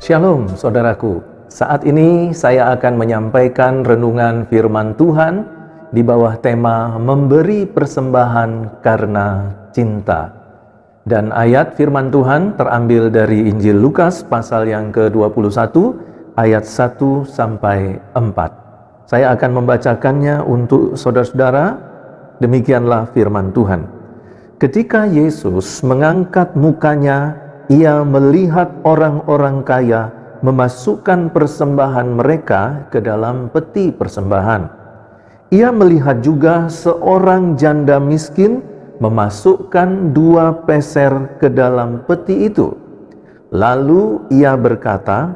Shalom saudaraku, saat ini saya akan menyampaikan renungan firman Tuhan di bawah tema memberi persembahan karena cinta. Dan ayat firman Tuhan terambil dari Injil Lukas pasal yang ke-21 ayat 1 sampai 4. Saya akan membacakannya untuk saudara-saudara. Demikianlah firman Tuhan. Ketika Yesus mengangkat mukanya, Ia melihat orang-orang kaya memasukkan persembahan mereka ke dalam peti persembahan. Ia melihat juga seorang janda miskin memasukkan 2 peser ke dalam peti itu. Lalu ia berkata,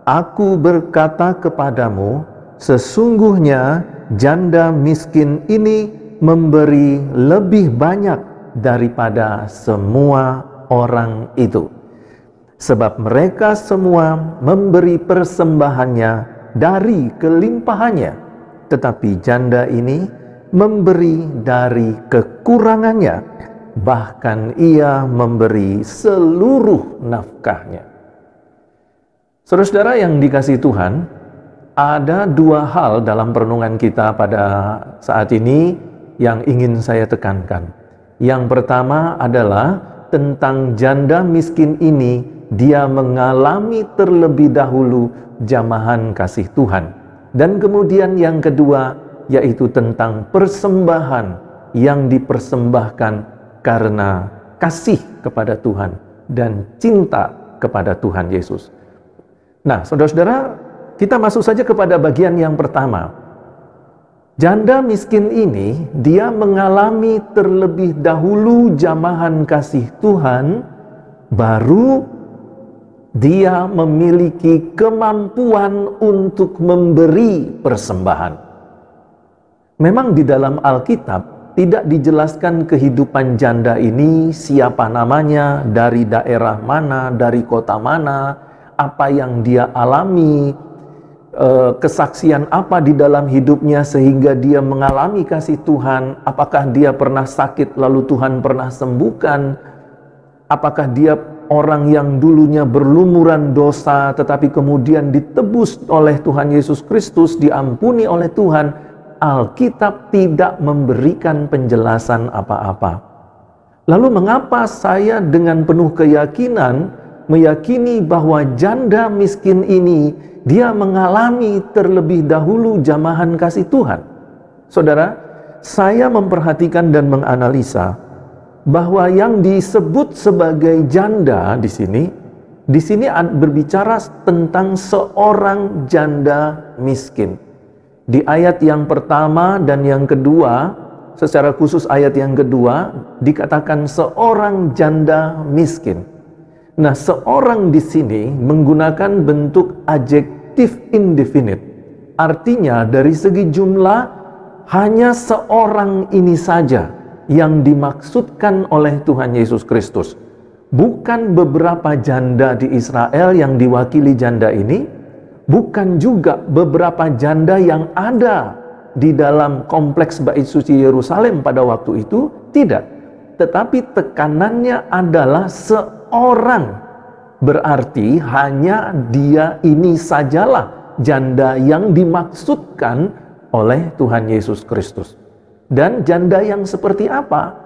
"Aku berkata kepadamu, sesungguhnya janda miskin ini memberi lebih banyak daripada semua orang itu. Sebab mereka semua memberi persembahannya dari kelimpahannya, tetapi janda ini memberi dari kekurangannya, bahkan ia memberi seluruh nafkahnya." Saudara-saudara yang dikasihi Tuhan, ada 2 hal dalam perenungan kita pada saat ini yang ingin saya tekankan. Yang pertama adalah tentang janda miskin ini, dia mengalami terlebih dahulu jamahan kasih Tuhan. Dan kemudian yang kedua, yaitu tentang persembahan yang dipersembahkan karena kasih kepada Tuhan dan cinta kepada Tuhan Yesus. Nah, saudara-saudara, kita masuk saja kepada bagian yang pertama. Janda miskin ini, dia mengalami terlebih dahulu jamahan kasih Tuhan, baru dia memiliki kemampuan untuk memberi persembahan. Memang di dalam Alkitab tidak dijelaskan kehidupan janda ini, siapa namanya, dari daerah mana, dari kota mana, apa yang dia alami, kesaksian apa di dalam hidupnya sehingga dia mengalami kasih Tuhan. Apakah dia pernah sakit lalu Tuhan pernah sembuhkan? Apakah dia orang yang dulunya berlumuran dosa tetapi kemudian ditebus oleh Tuhan Yesus Kristus, diampuni oleh Tuhan? Alkitab tidak memberikan penjelasan apa-apa. Lalu mengapa saya dengan penuh keyakinan meyakini bahwa janda miskin ini dia mengalami terlebih dahulu jamahan kasih Tuhan? Saudara, saya memperhatikan dan menganalisa bahwa yang disebut sebagai janda di sini berbicara tentang seorang janda miskin. Di ayat yang pertama dan yang kedua, secara khusus ayat yang kedua, dikatakan seorang janda miskin. Nah, seorang di sini menggunakan bentuk adjektif indefinite. Artinya dari segi jumlah hanya seorang ini saja yang dimaksudkan oleh Tuhan Yesus Kristus. Bukan beberapa janda di Israel yang diwakili janda ini, bukan juga beberapa janda yang ada di dalam kompleks Bait Suci Yerusalem pada waktu itu, tidak. Tetapi tekanannya adalah seorang, berarti hanya dia ini sajalah janda yang dimaksudkan oleh Tuhan Yesus Kristus. Dan janda yang seperti apa?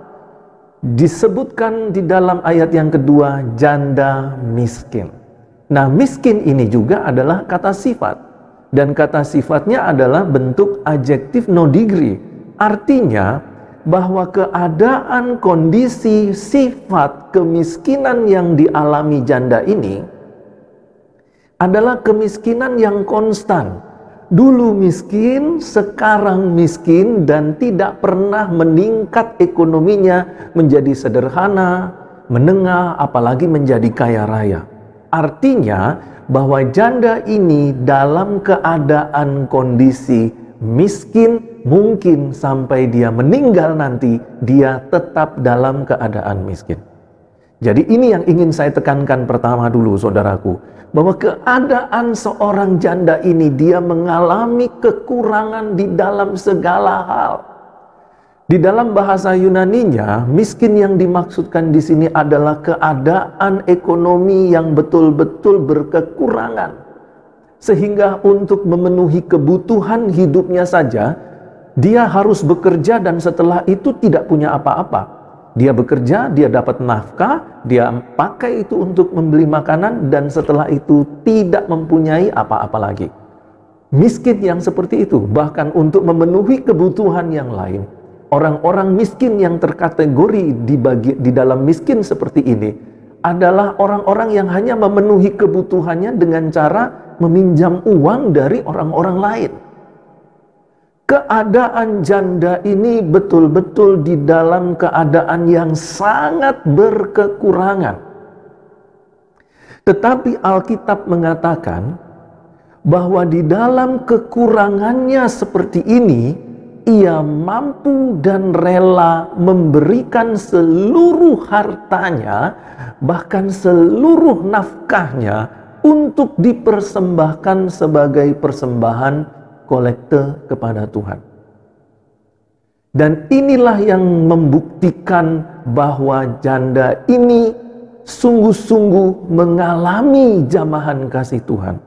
Disebutkan di dalam ayat yang kedua, janda miskin. Nah, miskin ini juga adalah kata sifat, dan kata sifatnya adalah bentuk adjektif no degree. Artinya bahwa keadaan, kondisi, sifat kemiskinan yang dialami janda ini adalah kemiskinan yang konstan. Dulu miskin, sekarang miskin, dan tidak pernah meningkat ekonominya menjadi sederhana, menengah, apalagi menjadi kaya raya. Artinya bahwa janda ini dalam keadaan kondisi miskin, mungkin sampai dia meninggal nanti, dia tetap dalam keadaan miskin. Jadi ini yang ingin saya tekankan pertama dulu, saudaraku, bahwa keadaan seorang janda ini, dia mengalami kekurangan di dalam segala hal. Di dalam bahasa Yunaninya, miskin yang dimaksudkan di sini adalah keadaan ekonomi yang betul-betul berkekurangan. Sehingga untuk memenuhi kebutuhan hidupnya saja, dia harus bekerja dan setelah itu tidak punya apa-apa. Dia bekerja, dia dapat nafkah, dia pakai itu untuk membeli makanan dan setelah itu tidak mempunyai apa-apa lagi. Miskin yang seperti itu, bahkan untuk memenuhi kebutuhan yang lain. Orang-orang miskin yang terkategori di dalam miskin seperti ini adalah orang-orang yang hanya memenuhi kebutuhannya dengan cara meminjam uang dari orang-orang lain. Keadaan janda ini betul-betul di dalam keadaan yang sangat berkekurangan. Tetapi Alkitab mengatakan bahwa di dalam kekurangannya seperti ini, ia mampu dan rela memberikan seluruh hartanya, bahkan seluruh nafkahnya untuk dipersembahkan sebagai persembahan kolekte kepada Tuhan. Dan inilah yang membuktikan bahwa janda ini sungguh-sungguh mengalami jamahan kasih Tuhan.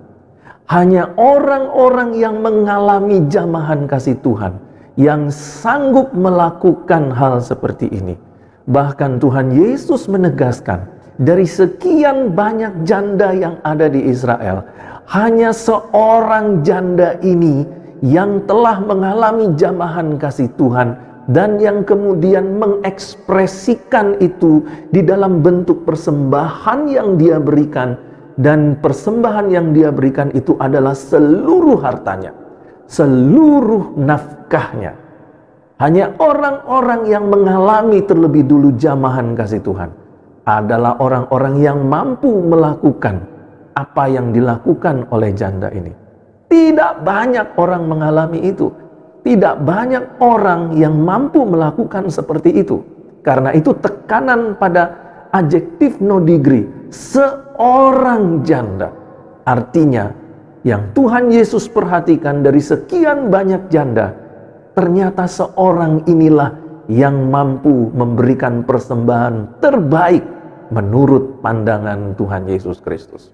Hanya orang-orang yang mengalami jamahan kasih Tuhan yang sanggup melakukan hal seperti ini. Bahkan Tuhan Yesus menegaskan, dari sekian banyak janda yang ada di Israel, hanya seorang janda ini yang telah mengalami jamahan kasih Tuhan dan yang kemudian mengekspresikan itu di dalam bentuk persembahan yang dia berikan. Dan persembahan yang dia berikan itu adalah seluruh hartanya, seluruh nafkahnya. Hanya orang-orang yang mengalami terlebih dulu jamahan kasih Tuhan adalah orang-orang yang mampu melakukan apa yang dilakukan oleh janda ini. Tidak banyak orang mengalami itu. Tidak banyak orang yang mampu melakukan seperti itu. Karena itu tekanan pada adjektif no degree, seorang janda. Artinya yang Tuhan Yesus perhatikan dari sekian banyak janda, ternyata seorang inilah yang mampu memberikan persembahan terbaik menurut pandangan Tuhan Yesus Kristus.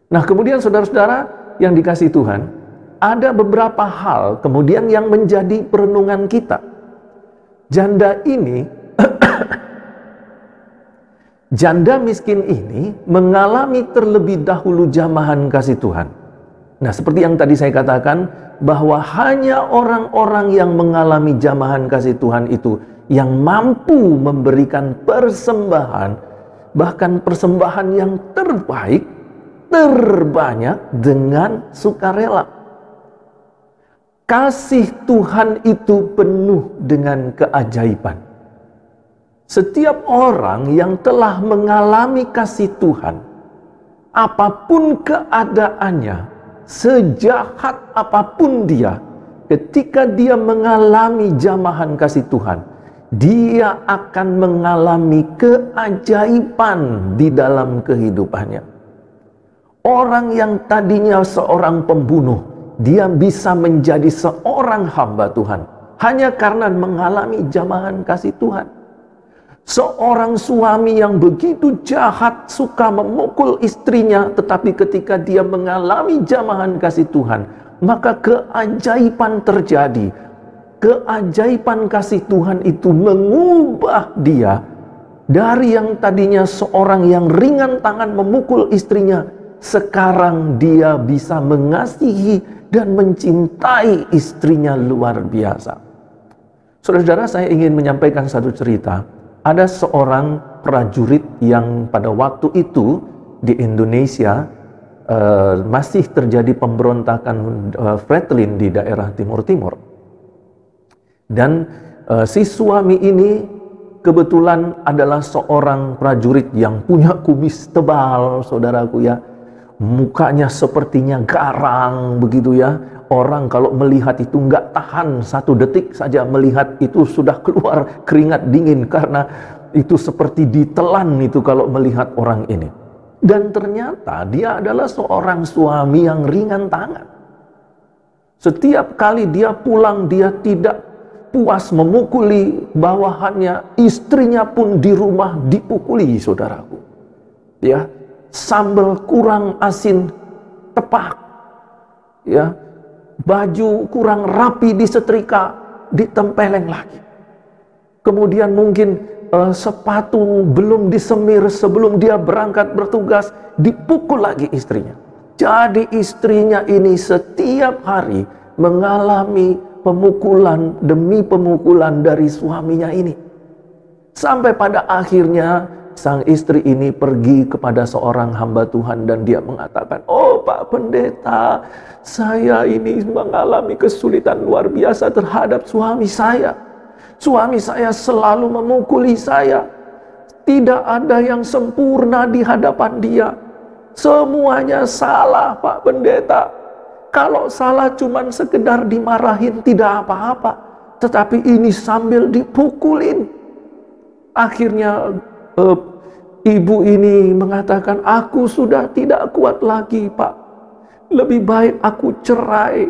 Nah, kemudian saudara-saudara yang dikasihi Tuhan, ada beberapa hal kemudian yang menjadi perenungan kita. Janda ini, janda miskin ini mengalami terlebih dahulu jamahan kasih Tuhan. Nah, seperti yang tadi saya katakan, bahwa hanya orang-orang yang mengalami jamahan kasih Tuhan itu yang mampu memberikan persembahan, bahkan persembahan yang terbaik, terbanyak dengan sukarela. Kasih Tuhan itu penuh dengan keajaiban. Setiap orang yang telah mengalami kasih Tuhan, apapun keadaannya, sejahat apapun dia, ketika dia mengalami jamahan kasih Tuhan, dia akan mengalami keajaiban di dalam kehidupannya. Orang yang tadinya seorang pembunuh, dia bisa menjadi seorang hamba Tuhan hanya karena mengalami jamahan kasih Tuhan. Seorang suami yang begitu jahat, suka memukul istrinya, tetapi ketika dia mengalami jamahan kasih Tuhan, maka keajaiban terjadi. Keajaiban kasih Tuhan itu mengubah dia dari yang tadinya seorang yang ringan tangan memukul istrinya, sekarang dia bisa mengasihi dan mencintai istrinya luar biasa. Saudara-saudara, saya ingin menyampaikan satu cerita. Ada seorang prajurit yang pada waktu itu di Indonesia masih terjadi pemberontakan Fretilin di daerah Timur-Timur. Dan si suami ini kebetulan adalah seorang prajurit yang punya kumis tebal, saudaraku ya. Mukanya sepertinya garang begitu ya. Orang kalau melihat itu nggak tahan satu detik saja melihat itu sudah keluar keringat dingin karena itu seperti ditelan itu kalau melihat orang ini. Dan ternyata dia adalah seorang suami yang ringan tangan. Setiap kali dia pulang dia tidak puas memukuli bawahannya, istrinya pun di rumah dipukuli, saudaraku. Ya, sambal kurang asin tepak. Ya, baju kurang rapi disetrika, ditempeleng lagi. Kemudian mungkin sepatu belum disemir sebelum dia berangkat bertugas, dipukul lagi istrinya. Jadi istrinya ini setiap hari mengalami pemukulan demi pemukulan dari suaminya ini. Sampai pada akhirnya sang istri ini pergi kepada seorang hamba Tuhan dan dia mengatakan, "Oh Pak Pendeta, saya ini mengalami kesulitan luar biasa terhadap suami saya. Suami saya selalu memukuli saya. Tidak ada yang sempurna di hadapan dia. Semuanya salah Pak Pendeta. Kalau salah cuman sekedar dimarahin tidak apa-apa. Tetapi ini sambil dipukulin." Akhirnya ibu ini mengatakan, "Aku sudah tidak kuat lagi Pak. Lebih baik aku cerai.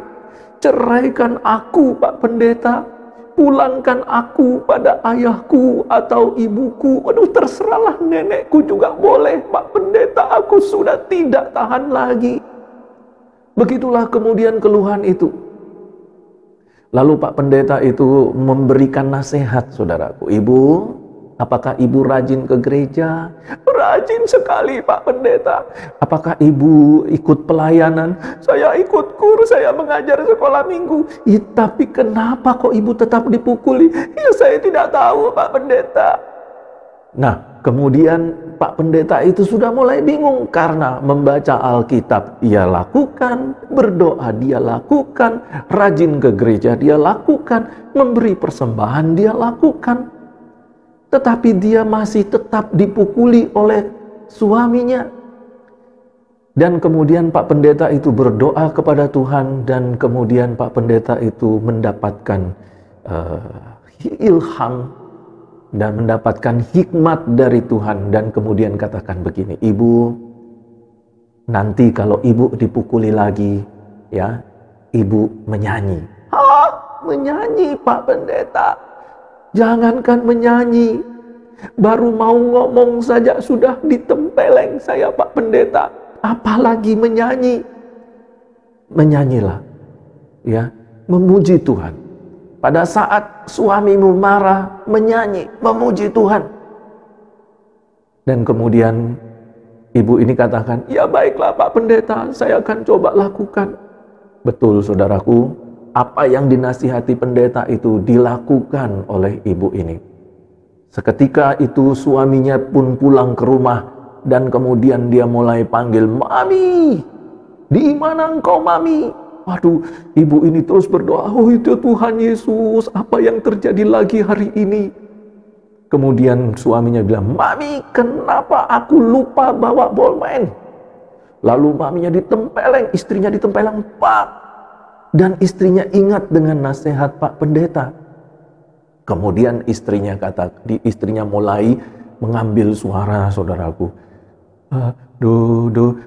Ceraikan aku Pak Pendeta. Pulangkan aku pada ayahku atau ibuku. Aduh, terserahlah, nenekku juga boleh Pak Pendeta. Aku sudah tidak tahan lagi." Begitulah kemudian keluhan itu. Lalu Pak Pendeta itu memberikan nasihat, saudaraku. "Ibu, apakah ibu rajin ke gereja?" "Rajin sekali Pak Pendeta." "Apakah ibu ikut pelayanan?" "Saya ikut kur, saya mengajar sekolah minggu." Tapi kenapa kok ibu tetap dipukuli?" "Ya saya tidak tahu Pak Pendeta." Nah, kemudian Pak Pendeta itu sudah mulai bingung karena membaca Alkitab ia lakukan, berdoa dia lakukan, rajin ke gereja dia lakukan, memberi persembahan dia lakukan. Tetapi dia masih tetap dipukuli oleh suaminya. Dan kemudian Pak Pendeta itu berdoa kepada Tuhan dan kemudian Pak Pendeta itu mendapatkan ilham dan mendapatkan hikmat dari Tuhan dan kemudian katakan begini, "Ibu, nanti kalau ibu dipukuli lagi, ya, ibu menyanyi." "Hah? Menyanyi Pak Pendeta?" "Jangankan menyanyi, baru mau ngomong saja sudah ditempeleng saya Pak Pendeta. Apalagi menyanyi." Menyanyilah, ya, memuji Tuhan. Pada saat suamimu marah, menyanyi, memuji Tuhan. Dan kemudian ibu ini katakan, "Ya baiklah Pak Pendeta, saya akan coba lakukan." Betul saudaraku, apa yang dinasihati pendeta itu dilakukan oleh ibu ini. Seketika itu suaminya pun pulang ke rumah dan kemudian dia mulai panggil, "Mami, di mana engkau Mami?" Waduh, ibu ini terus berdoa, "Oh itu Tuhan Yesus, apa yang terjadi lagi hari ini?" Kemudian suaminya bilang, "Mami, kenapa aku lupa bawa bolpen?" Lalu maminya ditempeleng, istrinya ditempeleng, "Pak." Dan istrinya ingat dengan nasihat Pak Pendeta. Kemudian istrinya mulai mengambil suara, saudaraku. Do do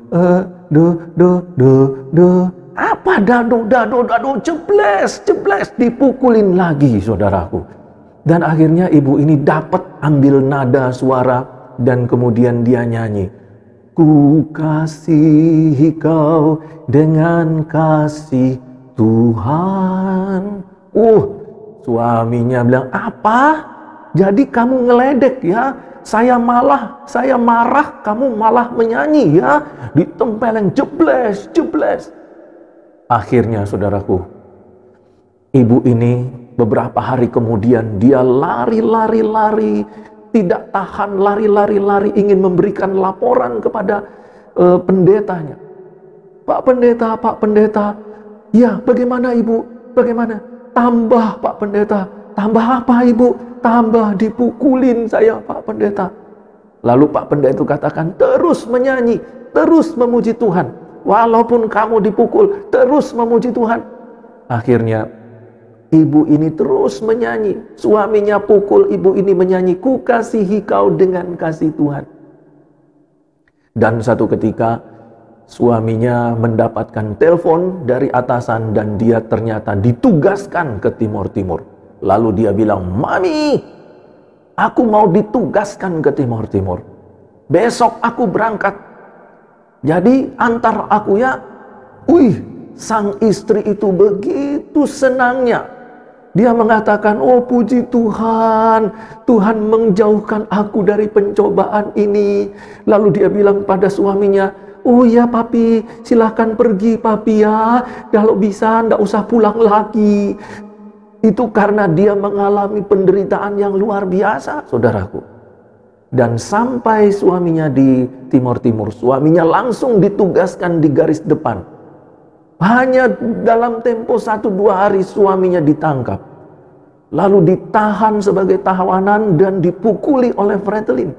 do do do do. Apa dado jebles dipukulin lagi, saudaraku. Dan akhirnya ibu ini dapat ambil nada suara dan kemudian dia nyanyi, "Ku kasihi kau dengan kasih Tuhan." Suaminya bilang, "Apa? Jadi kamu ngeledek ya? Saya marah, kamu malah menyanyi ya?" Ditempeleng jebles. Akhirnya saudaraku, ibu ini beberapa hari kemudian dia lari, tidak tahan, lari, ingin memberikan laporan kepada pendetanya. Pak Pendeta, ya bagaimana ibu, bagaimana? "Tambah Pak Pendeta." "Tambah apa ibu?" "Tambah dipukulin saya Pak Pendeta." Lalu Pak Pendeta itu katakan, "Terus menyanyi, terus memuji Tuhan. Walaupun kamu dipukul, terus memuji Tuhan." Akhirnya ibu ini terus menyanyi. Suaminya pukul, ibu ini menyanyi, "Ku kasihi kau dengan kasih Tuhan." Dan satu ketika suaminya mendapatkan telepon dari atasan dan dia ternyata ditugaskan ke Timur Timur. Lalu dia bilang, "Mami, aku mau ditugaskan ke Timur Timur. Besok aku berangkat. Jadi antar aku ya." Sang istri itu begitu senangnya. Dia mengatakan, "Oh puji Tuhan, Tuhan menjauhkan aku dari pencobaan ini." Lalu dia bilang pada suaminya, "Oh ya papi, silahkan pergi papi ya. Kalau bisa ndak usah pulang lagi." Itu karena dia mengalami penderitaan yang luar biasa, saudaraku. Dan sampai suaminya di Timur Timur, suaminya langsung ditugaskan di garis depan. Hanya dalam tempo 1-2 hari suaminya ditangkap. Lalu ditahan sebagai tahanan dan dipukuli oleh Fretilin.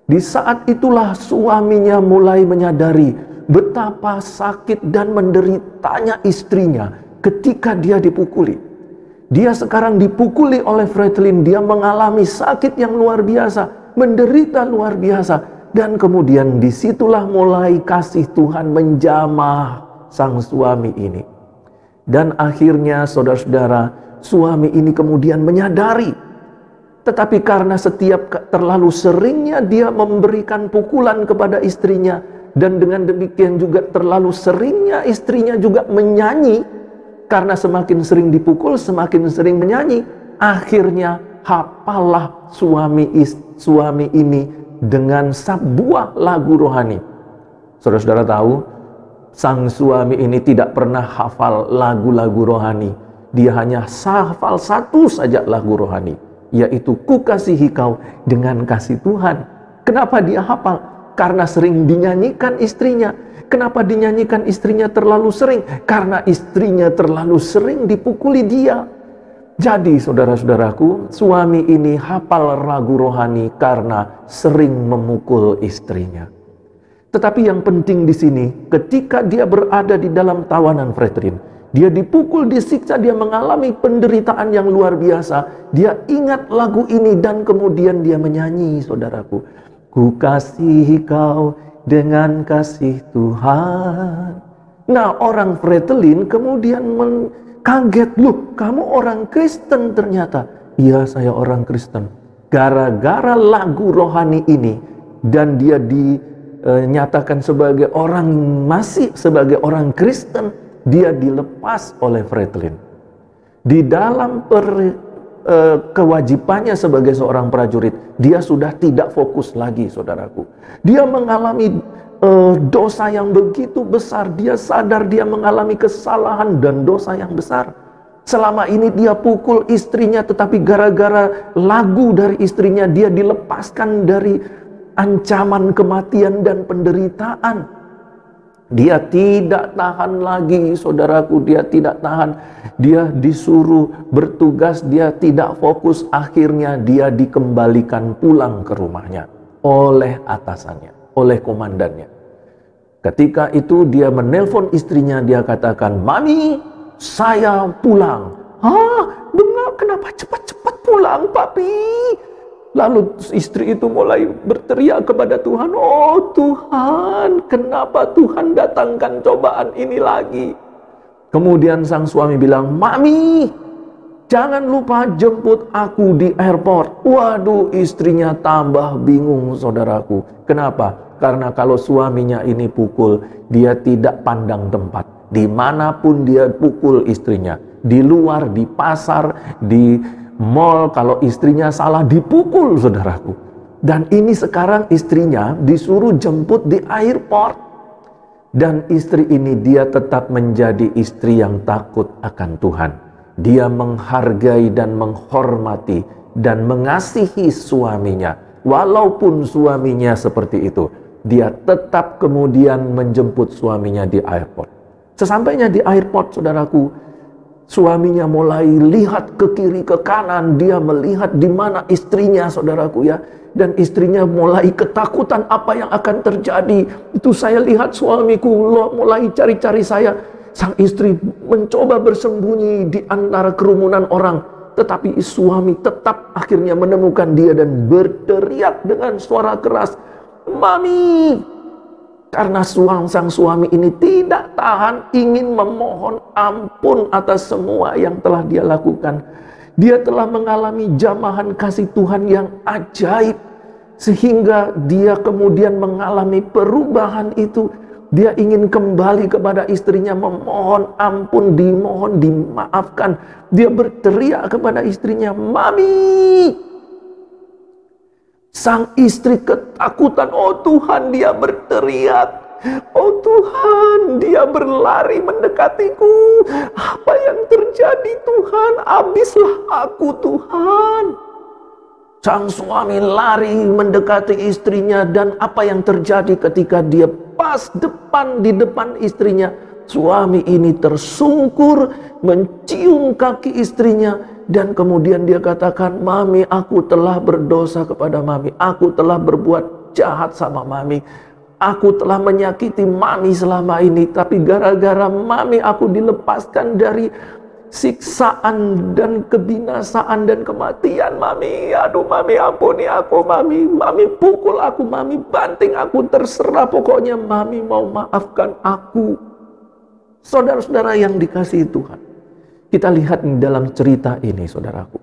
Di saat itulah suaminya mulai menyadari betapa sakit dan menderitanya istrinya ketika dia dipukuli. Dia sekarang dipukuli oleh Fretilin, dia mengalami sakit yang luar biasa, menderita luar biasa. Dan kemudian disitulah mulai kasih Tuhan menjamah sang suami ini. Dan akhirnya saudara-saudara, suami ini kemudian menyadari. Tetapi karena setiap terlalu seringnya dia memberikan pukulan kepada istrinya, dan dengan demikian juga terlalu seringnya istrinya juga menyanyi, karena semakin sering dipukul semakin sering menyanyi, akhirnya hafallah suami ini dengan sebuah lagu rohani. Saudara-saudara tahu, sang suami ini tidak pernah hafal lagu-lagu rohani. Dia hanya hafal satu saja lagu rohani, yaitu "Ku kasihi kau dengan kasih Tuhan." Kenapa dia hafal? Karena sering dinyanyikan istrinya. Kenapa dinyanyikan istrinya terlalu sering? Karena istrinya terlalu sering dipukuli dia. Jadi saudara-saudaraku, suami ini hafal lagu rohani karena sering memukul istrinya. Tetapi yang penting di sini, ketika dia berada di dalam tawanan Fretilin, dia dipukul, disiksa, dia mengalami penderitaan yang luar biasa. Dia ingat lagu ini dan kemudian dia menyanyi, saudaraku. "Ku kasihi kau dengan kasih Tuhan." Nah, orang Fretilin kemudian kaget, "Loh, kamu orang Kristen ternyata." "Iya, saya orang Kristen." Gara-gara lagu rohani ini dan dia dinyatakan sebagai orang, masih sebagai orang Kristen, dia dilepas oleh Fretilin. Di dalam kewajibannya sebagai seorang prajurit, dia sudah tidak fokus lagi, saudaraku. Dia mengalami dosa yang begitu besar. Dia sadar dia mengalami kesalahan dan dosa yang besar. Selama ini dia pukul istrinya, tetapi gara-gara lagu dari istrinya dia dilepaskan dari ancaman kematian dan penderitaan. Dia tidak tahan lagi, saudaraku, dia tidak tahan. Dia disuruh bertugas, dia tidak fokus. Akhirnya dia dikembalikan pulang ke rumahnya oleh atasannya, oleh komandannya. Ketika itu dia menelpon istrinya, dia katakan, "Mami, saya pulang." "Hah? Kenapa cepat-cepat pulang, papi?" Lalu istri itu mulai berteriak kepada Tuhan, "Oh Tuhan, kenapa Tuhan datangkan cobaan ini lagi?" Kemudian sang suami bilang, "Mami, jangan lupa jemput aku di airport." Waduh, istrinya tambah bingung, saudaraku. Kenapa? Karena kalau suaminya ini pukul, dia tidak pandang tempat. Dimanapun dia pukul istrinya, di luar, di pasar, di mall, kalau istrinya salah dipukul, saudaraku. Dan ini sekarang istrinya disuruh jemput di airport. Dan istri ini dia tetap menjadi istri yang takut akan Tuhan. Dia menghargai dan menghormati dan mengasihi suaminya. Walaupun suaminya seperti itu, dia tetap kemudian menjemput suaminya di airport. Sesampainya di airport, saudaraku, suaminya mulai lihat ke kiri ke kanan, dia melihat di mana istrinya, saudaraku ya. Dan istrinya mulai ketakutan apa yang akan terjadi. Itu saya lihat suamiku mulai cari-cari saya. Sang istri mencoba bersembunyi di antara kerumunan orang. Tetapi suami tetap akhirnya menemukan dia dan berteriak dengan suara keras, "Mami!" Karena sang suami ini tidak tahan, ingin memohon ampun atas semua yang telah dia lakukan. Dia telah mengalami jamahan kasih Tuhan yang ajaib, sehingga dia kemudian mengalami perubahan itu. Dia ingin kembali kepada istrinya, memohon ampun, dimohon dimaafkan. Dia berteriak kepada istrinya, "Mami!" Sang istri ketakutan. Oh Tuhan, dia berteriak. Oh Tuhan, dia berlari mendekatiku. Apa yang terjadi Tuhan? Habislah aku Tuhan. Sang suami lari mendekati istrinya, dan apa yang terjadi ketika dia pas di depan istrinya, suami ini tersungkur mencium kaki istrinya, dan kemudian dia katakan, "Mami, aku telah berdosa kepada Mami. Aku telah berbuat jahat sama Mami. Aku telah menyakiti Mami selama ini, tapi gara-gara Mami aku dilepaskan dari siksaan dan kebinasaan dan kematian Mami. Aduh Mami, ampuni aku Mami. Mami pukul aku, Mami banting aku, terserah pokoknya Mami mau maafkan aku." Saudara-saudara yang dikasihi Tuhan, kita lihat dalam cerita ini saudaraku,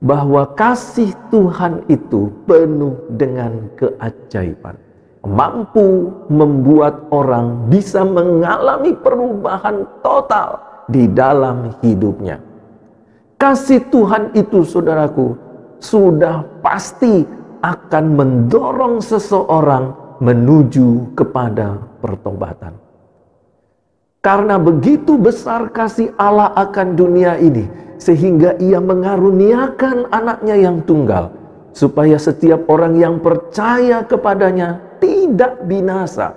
bahwa kasih Tuhan itu penuh dengan keajaiban, mampu membuat orang bisa mengalami perubahan total di dalam hidupnya. Kasih Tuhan itu saudaraku sudah pasti akan mendorong seseorang menuju kepada pertobatan. Karena begitu besar kasih Allah akan dunia ini, sehingga ia mengaruniakan anaknya yang tunggal, supaya setiap orang yang percaya kepadanya tidak binasa,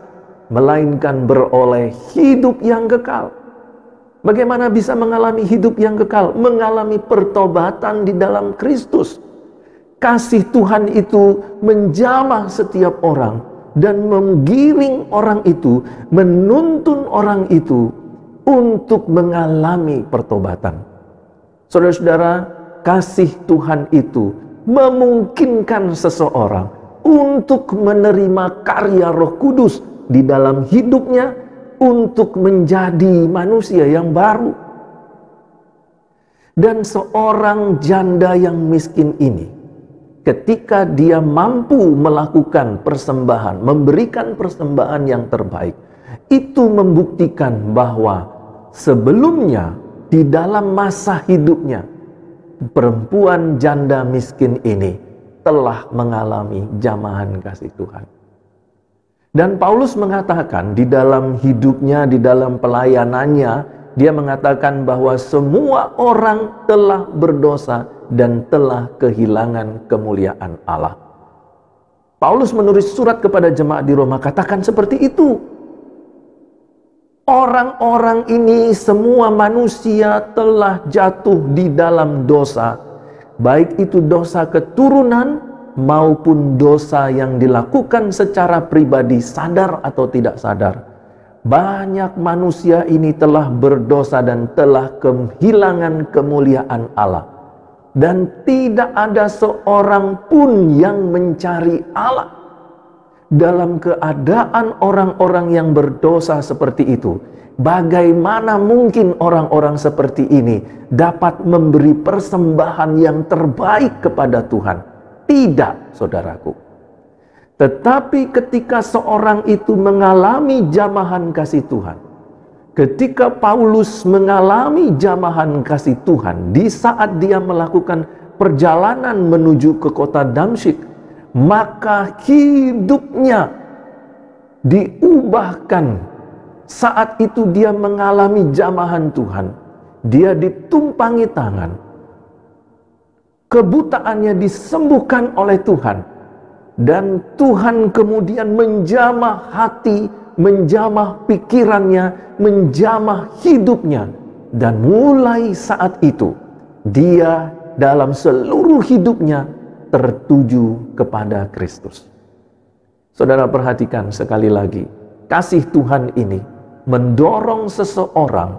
melainkan beroleh hidup yang kekal. Bagaimana bisa mengalami hidup yang kekal? Mengalami pertobatan di dalam Kristus. Kasih Tuhan itu menjamah setiap orang dan menggiring orang itu, menuntun orang itu untuk mengalami pertobatan. Saudara-saudara, kasih Tuhan itu memungkinkan seseorang untuk menerima karya Roh Kudus di dalam hidupnya, untuk menjadi manusia yang baru. Dan seorang janda yang miskin ini, ketika dia mampu melakukan persembahan, memberikan persembahan yang terbaik, itu membuktikan bahwa sebelumnya di dalam masa hidupnya, perempuan janda miskin ini telah mengalami jamahan kasih Tuhan. Dan Paulus mengatakan di dalam hidupnya, di dalam pelayanannya, dia mengatakan bahwa semua orang telah berdosa dan telah kehilangan kemuliaan Allah. Paulus menulis surat kepada jemaat di Roma, katakan seperti itu. Orang-orang ini semua manusia telah jatuh di dalam dosa, baik itu dosa keturunan maupun dosa yang dilakukan secara pribadi, sadar atau tidak sadar. Banyak manusia ini telah berdosa dan telah kehilangan kemuliaan Allah. Dan tidak ada seorang pun yang mencari Allah. Dalam keadaan orang-orang yang berdosa seperti itu, bagaimana mungkin orang-orang seperti ini dapat memberi persembahan yang terbaik kepada Tuhan? Tidak, saudaraku. Tetapi ketika seorang itu mengalami jamahan kasih Tuhan, ketika Paulus mengalami jamahan kasih Tuhan di saat dia melakukan perjalanan menuju ke kota Damsyik, maka hidupnya diubahkan. Saat itu dia mengalami jamahan Tuhan, dia ditumpangi tangan, kebutaannya disembuhkan oleh Tuhan, dan Tuhan kemudian menjamah hati, menjamah pikirannya, menjamah hidupnya, dan mulai saat itu dia dalam seluruh hidupnya tertuju kepada Kristus. Saudara perhatikan sekali lagi, kasih Tuhan ini mendorong seseorang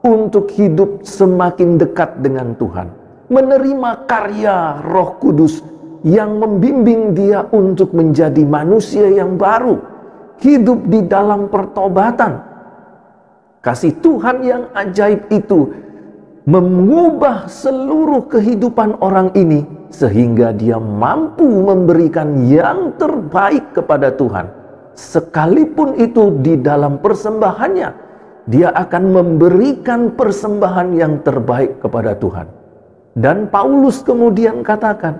untuk hidup semakin dekat dengan Tuhan, menerima karya Roh Kudus yang membimbing dia untuk menjadi manusia yang baru, hidup di dalam pertobatan. Kasih Tuhan yang ajaib itu mengubah seluruh kehidupan orang ini sehingga dia mampu memberikan yang terbaik kepada Tuhan. Sekalipun itu di dalam persembahannya, dia akan memberikan persembahan yang terbaik kepada Tuhan. Dan Paulus kemudian katakan,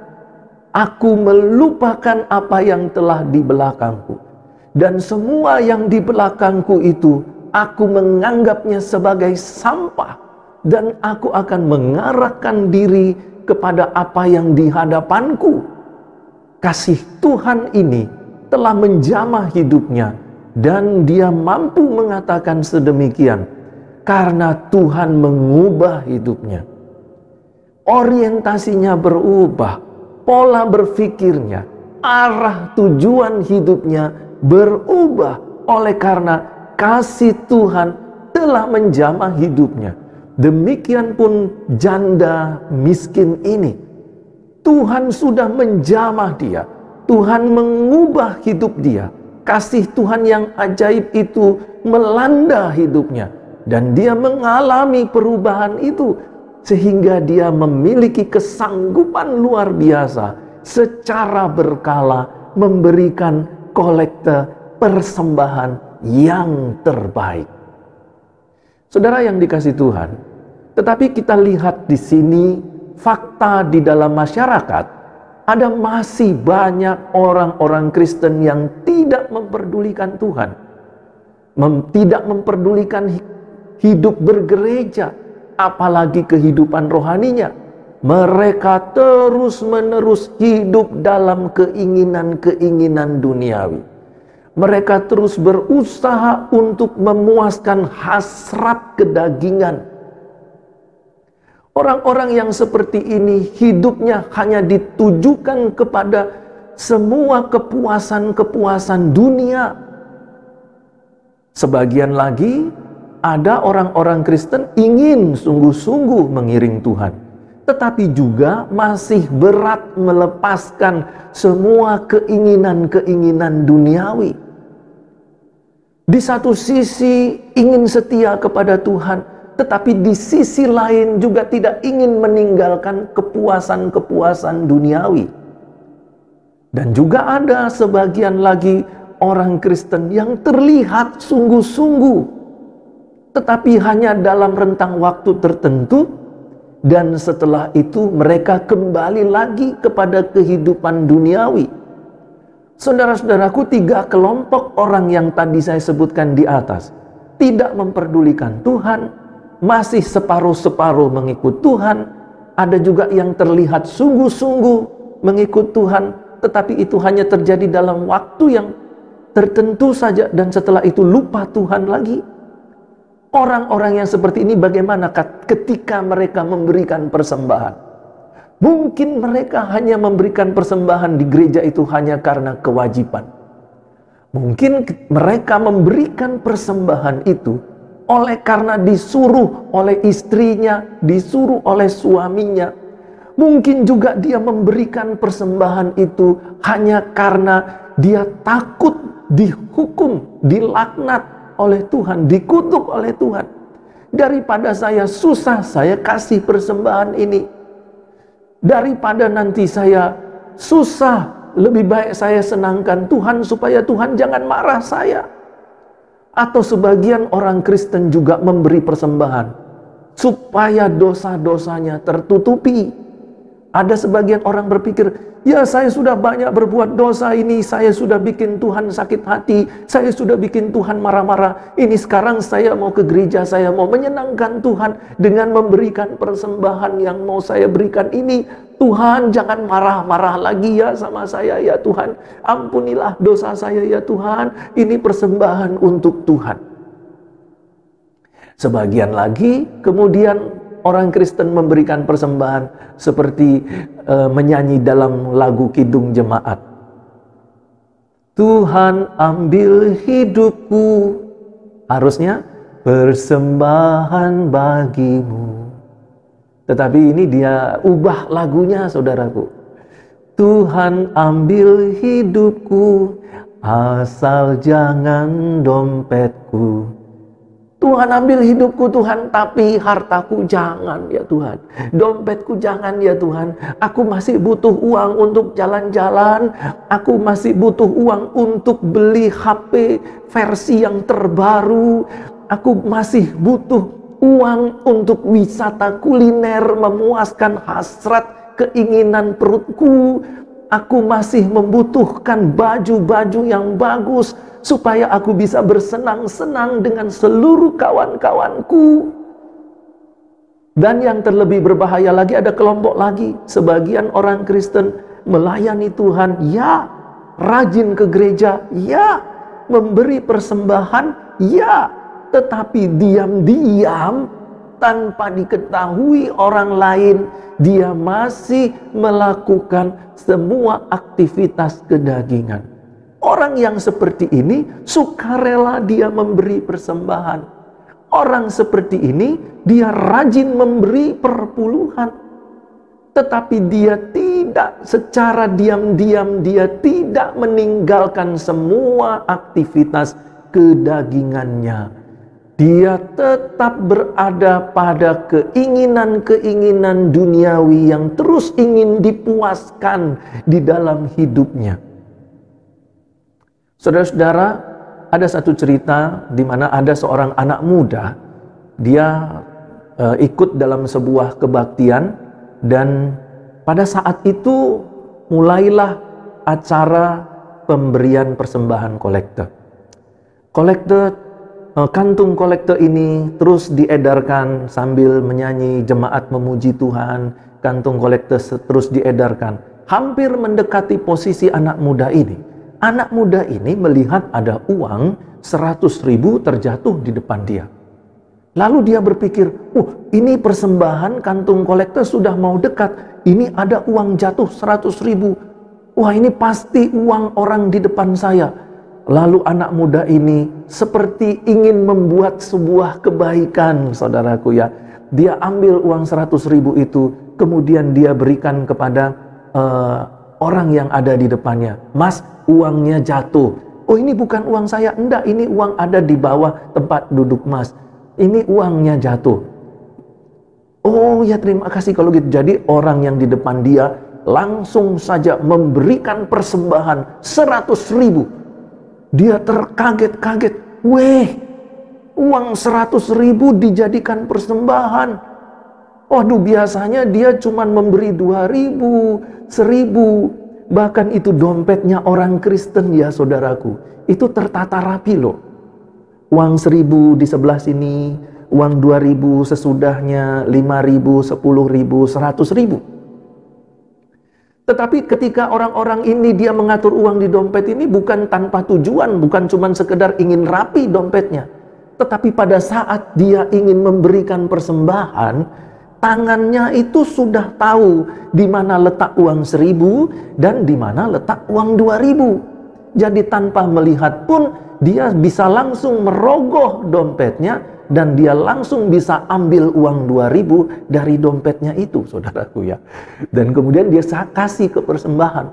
aku melupakan apa yang telah di belakangku, dan semua yang di belakangku itu aku menganggapnya sebagai sampah, dan aku akan mengarahkan diri kepada apa yang di hadapanku. Kasih Tuhan ini telah menjamah hidupnya, dan dia mampu mengatakan sedemikian karena Tuhan mengubah hidupnya. Orientasinya berubah, pola berpikirnya, arah tujuan hidupnya berubah oleh karena kasih Tuhan telah menjamah hidupnya. Demikian pun janda miskin ini, Tuhan sudah menjamah dia, Tuhan mengubah hidup dia. Kasih Tuhan yang ajaib itu melanda hidupnya, dan dia mengalami perubahan itu sehingga dia memiliki kesanggupan luar biasa secara berkala memberikan kolekte persembahan yang terbaik. Saudara yang dikasihi Tuhan, tetapi kita lihat di sini fakta di dalam masyarakat, ada masih banyak orang-orang Kristen yang tidak memperdulikan Tuhan, tidak memperdulikan hidup bergereja, apalagi kehidupan rohaninya. Mereka terus-menerus hidup dalam keinginan-keinginan duniawi. Mereka terus berusaha untuk memuaskan hasrat kedagingan. Orang-orang yang seperti ini hidupnya hanya ditujukan kepada semua kepuasan-kepuasan dunia. Sebagian lagi ada orang-orang Kristen ingin sungguh-sungguh mengiring Tuhan, tetapi juga masih berat melepaskan semua keinginan-keinginan duniawi. Di satu sisi ingin setia kepada Tuhan, tetapi di sisi lain juga tidak ingin meninggalkan kepuasan-kepuasan duniawi. Dan juga ada sebagian lagi orang Kristen yang terlihat sungguh-sungguh, tetapi hanya dalam rentang waktu tertentu, dan setelah itu mereka kembali lagi kepada kehidupan duniawi. Saudara-saudaraku, 3 kelompok orang yang tadi saya sebutkan di atas tidak memperdulikan Tuhan, masih separuh-separuh mengikut Tuhan. Ada juga yang terlihat sungguh-sungguh mengikut Tuhan, tetapi itu hanya terjadi dalam waktu yang tertentu saja, dan setelah itu lupa Tuhan lagi. Orang-orang yang seperti ini bagaimana ketika mereka memberikan persembahan? Mungkin mereka hanya memberikan persembahan di gereja itu hanya karena kewajiban. Mungkin mereka memberikan persembahan itu oleh karena disuruh oleh istrinya, disuruh oleh suaminya. Mungkin juga dia memberikan persembahan itu hanya karena dia takut dihukum, dilaknat oleh Tuhan, dikutuk oleh Tuhan. Daripada saya susah, saya kasih persembahan ini. Daripada nanti saya susah, lebih baik saya senangkan Tuhan supaya Tuhan jangan marah saya. Atau sebagian orang Kristen juga memberi persembahan supaya dosa-dosanya tertutupi. Ada sebagian orang berpikir, ya saya sudah banyak berbuat dosa ini, saya sudah bikin Tuhan sakit hati, saya sudah bikin Tuhan marah-marah. Ini sekarang saya mau ke gereja, saya mau menyenangkan Tuhan dengan memberikan persembahan yang mau saya berikan ini. Tuhan jangan marah-marah lagi ya sama saya ya Tuhan. Ampunilah dosa saya ya Tuhan. Ini persembahan untuk Tuhan. Sebagian lagi kemudian orang Kristen memberikan persembahan seperti menyanyi dalam lagu Kidung Jemaat. Tuhan ambil hidupku, harusnya persembahan bagimu. Tetapi ini dia ubah lagunya, saudaraku. Tuhan ambil hidupku, asal jangan dompetku. Tuhan ambil hidupku Tuhan, tapi hartaku jangan ya Tuhan. Dompetku jangan ya Tuhan. Aku masih butuh uang untuk jalan-jalan. Aku masih butuh uang untuk beli HP versi yang terbaru. Aku masih butuh uang untuk wisata kuliner, memuaskan hasrat keinginan perutku. Aku masih membutuhkan baju-baju yang bagus supaya aku bisa bersenang-senang dengan seluruh kawan-kawanku. Dan yang terlebih berbahaya lagi, ada kelompok lagi. Sebagian orang Kristen melayani Tuhan, ya. Rajin ke gereja, ya. Memberi persembahan, ya. Tetapi diam-diam, tanpa diketahui orang lain, dia masih melakukan semua aktivitas kedagingan. Orang yang seperti ini sukarela dia memberi persembahan. Orang seperti ini dia rajin memberi perpuluhan. Tetapi dia tidak, secara diam-diam dia tidak meninggalkan semua aktivitas kedagingannya. Dia tetap berada pada keinginan-keinginan duniawi yang terus ingin dipuaskan di dalam hidupnya. Saudara-saudara, ada satu cerita di mana ada seorang anak muda. Dia ikut dalam sebuah kebaktian, dan pada saat itu mulailah acara pemberian persembahan kolekte. Kantung kolektor ini terus diedarkan sambil menyanyi jemaat memuji Tuhan. Kantung kolektor terus diedarkan. Hampir mendekati posisi anak muda ini. Anak muda ini melihat ada uang 100.000 terjatuh di depan dia. Lalu dia berpikir, ini persembahan kantung kolektor sudah mau dekat. Ini ada uang jatuh 100.000. Wah, ini pasti uang orang di depan saya. Lalu anak muda ini seperti ingin membuat sebuah kebaikan, saudaraku ya. Dia ambil uang 100.000 itu, kemudian dia berikan kepada orang yang ada di depannya. Mas, uangnya jatuh. Oh, ini bukan uang saya. Enggak, ini uang ada di bawah tempat duduk mas. Ini uangnya jatuh. Oh ya, terima kasih kalau gitu. Jadi orang yang di depan dia langsung saja memberikan persembahan 100.000. Dia terkaget-kaget. Weh, uang 100.000 dijadikan persembahan. Waduh, biasanya dia cuma memberi 2.000, 1.000. Bahkan itu dompetnya orang Kristen ya saudaraku. Itu tertata rapi loh. Uang 1.000 di sebelah sini, uang 2.000 sesudahnya, 5.000, 10.000, 100.000. Tetapi ketika orang-orang ini dia mengatur uang di dompet ini bukan tanpa tujuan, bukan cuma sekedar ingin rapi dompetnya. Tetapi pada saat dia ingin memberikan persembahan, tangannya itu sudah tahu di mana letak uang 1.000 dan di mana letak uang 2.000. Jadi tanpa melihat pun dia bisa langsung merogoh dompetnya dan dia langsung bisa ambil uang 2.000 dari dompetnya itu, saudaraku ya. Dan kemudian dia kasih ke persembahan.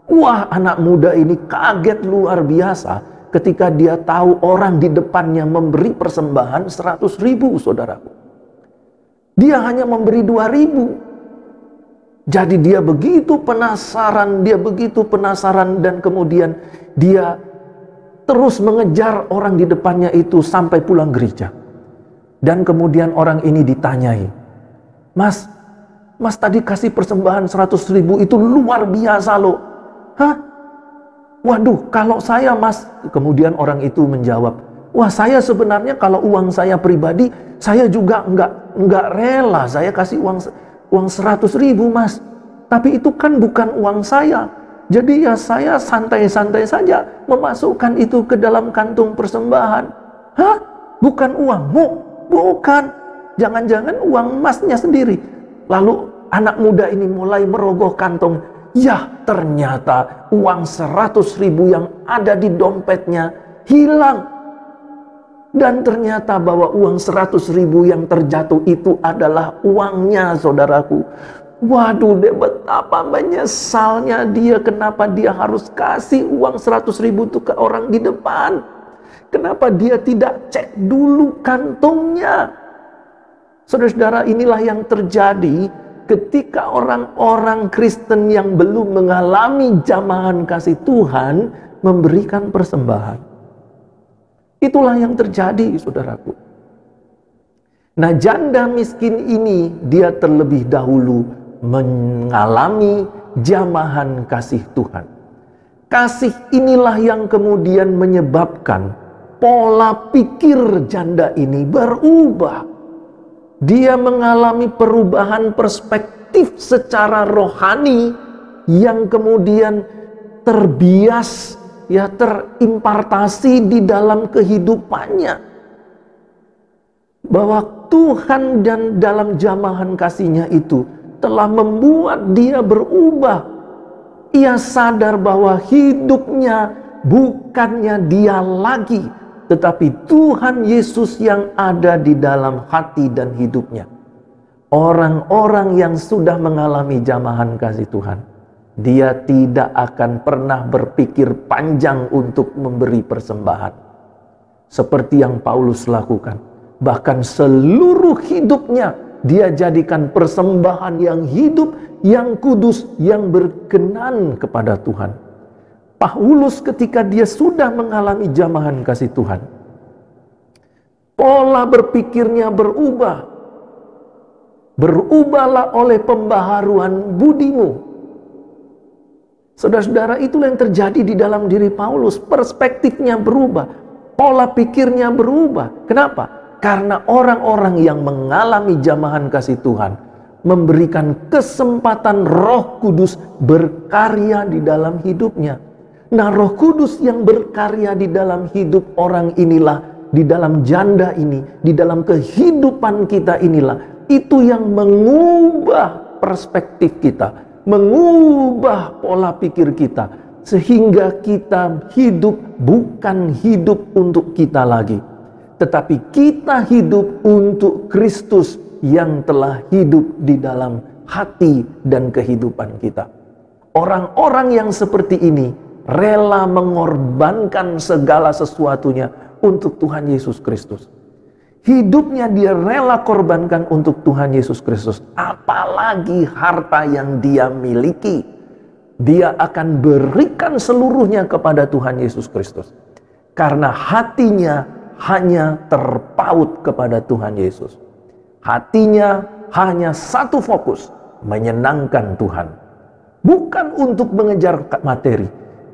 Wah, anak muda ini kaget luar biasa ketika dia tahu orang di depannya memberi persembahan 100.000, saudaraku. Dia hanya memberi 2.000. Jadi dia begitu penasaran dan kemudian dia terus mengejar orang di depannya itu sampai pulang gereja. Dan kemudian orang ini ditanyai, Mas tadi kasih persembahan 100.000 itu luar biasa loh. Hah? Waduh, kalau saya mas, kemudian orang itu menjawab, wah saya sebenarnya kalau uang saya pribadi, saya juga enggak rela saya kasih uang 100.000 mas. Tapi itu kan bukan uang saya. Jadi ya saya santai-santai saja memasukkan itu ke dalam kantung persembahan. Hah? Bukan uangmu? Bukan. Jangan-jangan uang masnya sendiri. Lalu anak muda ini mulai merogoh kantong. Ya, ternyata uang 100.000 yang ada di dompetnya hilang. Dan ternyata bahwa uang 100.000 yang terjatuh itu adalah uangnya, saudaraku. Waduh, betapa menyesalnya dia, kenapa dia harus kasih uang 100.000 itu ke orang di depan. Kenapa dia tidak cek dulu kantongnya? Saudara-saudara, inilah yang terjadi ketika orang-orang Kristen yang belum mengalami jamahan kasih Tuhan memberikan persembahan. Itulah yang terjadi, saudaraku. Nah, janda miskin ini dia terlebih dahulu mengalami jamahan kasih Tuhan. Kasih inilah yang kemudian menyebabkan pola pikir janda ini berubah. Dia mengalami perubahan perspektif secara rohani yang kemudian terbias, terimpartasi di dalam kehidupannya. Bahwa Tuhan dan dalam jamahan kasih-Nya itu telah membuat dia berubah. Ia sadar bahwa hidupnya bukannya dia lagi, tetapi Tuhan Yesus yang ada di dalam hati dan hidupnya. Orang-orang yang sudah mengalami jamahan kasih Tuhan, dia tidak akan pernah berpikir panjang untuk memberi persembahan. Seperti yang Paulus lakukan. Bahkan seluruh hidupnya dia jadikan persembahan yang hidup, yang kudus, yang berkenan kepada Tuhan. Paulus ketika dia sudah mengalami jamahan kasih Tuhan, pola berpikirnya berubah. Berubahlah oleh pembaharuan budimu. Saudara-saudara, itulah yang terjadi di dalam diri Paulus. Perspektifnya berubah, pola pikirnya berubah. Kenapa? Karena orang-orang yang mengalami jamahan kasih Tuhan memberikan kesempatan Roh Kudus berkarya di dalam hidupnya. Nah, Roh Kudus yang berkarya di dalam hidup orang inilah, di dalam janda ini, di dalam kehidupan kita inilah, itu yang mengubah perspektif kita, mengubah pola pikir kita, sehingga kita hidup bukan hidup untuk kita lagi, tetapi kita hidup untuk Kristus yang telah hidup di dalam hati dan kehidupan kita. Orang-orang yang seperti ini rela mengorbankan segala sesuatunya untuk Tuhan Yesus Kristus. Hidupnya dia rela korbankan untuk Tuhan Yesus Kristus. Apalagi harta yang dia miliki, dia akan berikan seluruhnya kepada Tuhan Yesus Kristus. Karena hatinya hanya terpaut kepada Tuhan Yesus. Hatinya hanya satu fokus, menyenangkan Tuhan. Bukan untuk mengejar materi.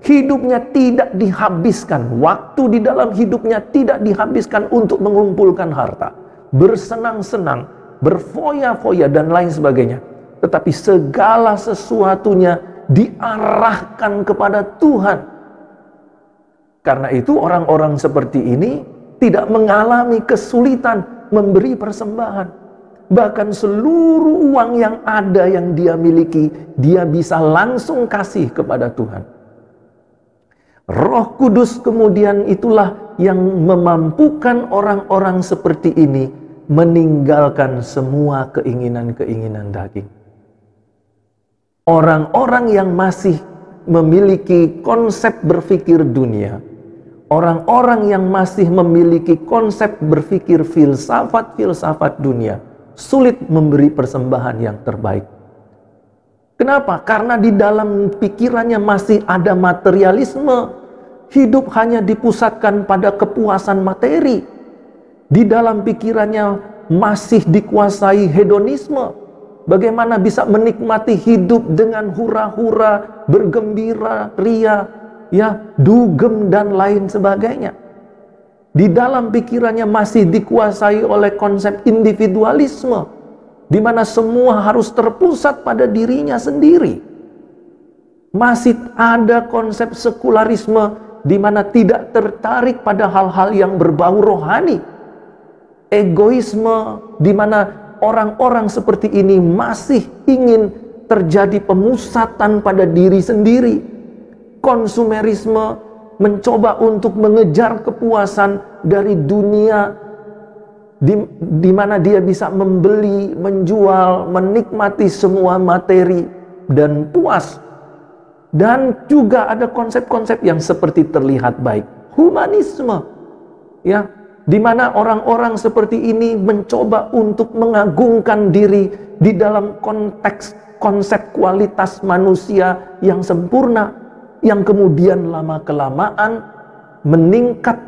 Hidupnya tidak dihabiskan, waktu di dalam hidupnya tidak dihabiskan untuk mengumpulkan harta, bersenang-senang, berfoya-foya dan lain sebagainya. Tetapi segala sesuatunya diarahkan kepada Tuhan. Karena itu orang-orang seperti ini tidak mengalami kesulitan memberi persembahan. Bahkan seluruh uang yang ada yang dia miliki, dia bisa langsung kasih kepada Tuhan. Roh Kudus kemudian itulah yang memampukan orang-orang seperti ini meninggalkan semua keinginan-keinginan daging. Orang-orang yang masih memiliki konsep berpikir dunia, orang-orang yang masih memiliki konsep berpikir filsafat dunia, sulit memberi persembahan yang terbaik. Kenapa? Karena di dalam pikirannya masih ada materialisme. Hidup hanya dipusatkan pada kepuasan materi. Di dalam pikirannya masih dikuasai hedonisme. Bagaimana bisa menikmati hidup dengan hura-hura, bergembira, ria, dugem dan lain sebagainya. Di dalam pikirannya masih dikuasai oleh konsep individualisme, di mana semua harus terpusat pada dirinya sendiri. Masih ada konsep sekularisme di mana tidak tertarik pada hal-hal yang berbau rohani. Egoisme di mana orang-orang seperti ini masih ingin terjadi pemusatan pada diri sendiri. Konsumerisme, mencoba untuk mengejar kepuasan dari dunia, di mana dia bisa membeli, menjual, menikmati semua materi dan puas. Dan juga ada konsep-konsep yang seperti terlihat baik. Humanisme, Ya, di mana orang-orang seperti ini mencoba untuk mengagungkan diri di dalam konteks konsep kualitas manusia yang sempurna, yang kemudian lama-kelamaan meningkat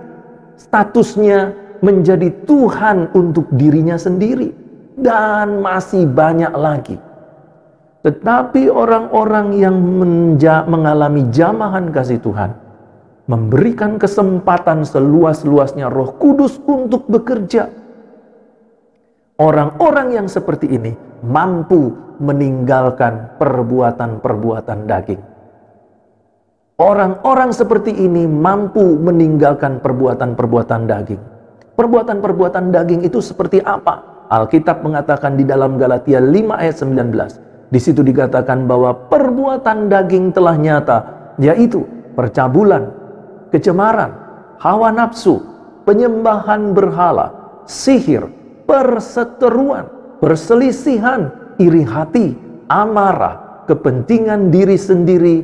statusnya menjadi Tuhan untuk dirinya sendiri, dan masih banyak lagi. Tetapi orang-orang yang mengalami jamahan kasih Tuhan, memberikan kesempatan seluas-luasnya Roh Kudus untuk bekerja. Orang-orang yang seperti ini mampu meninggalkan perbuatan-perbuatan daging. Orang-orang seperti ini mampu meninggalkan perbuatan-perbuatan daging. Perbuatan-perbuatan daging itu seperti apa? Alkitab mengatakan di dalam Galatia 5 ayat 19. Di situ dikatakan bahwa perbuatan daging telah nyata, yaitu percabulan, kecemaran, hawa nafsu, penyembahan berhala, sihir, perseteruan, perselisihan, iri hati, amarah, kepentingan diri sendiri,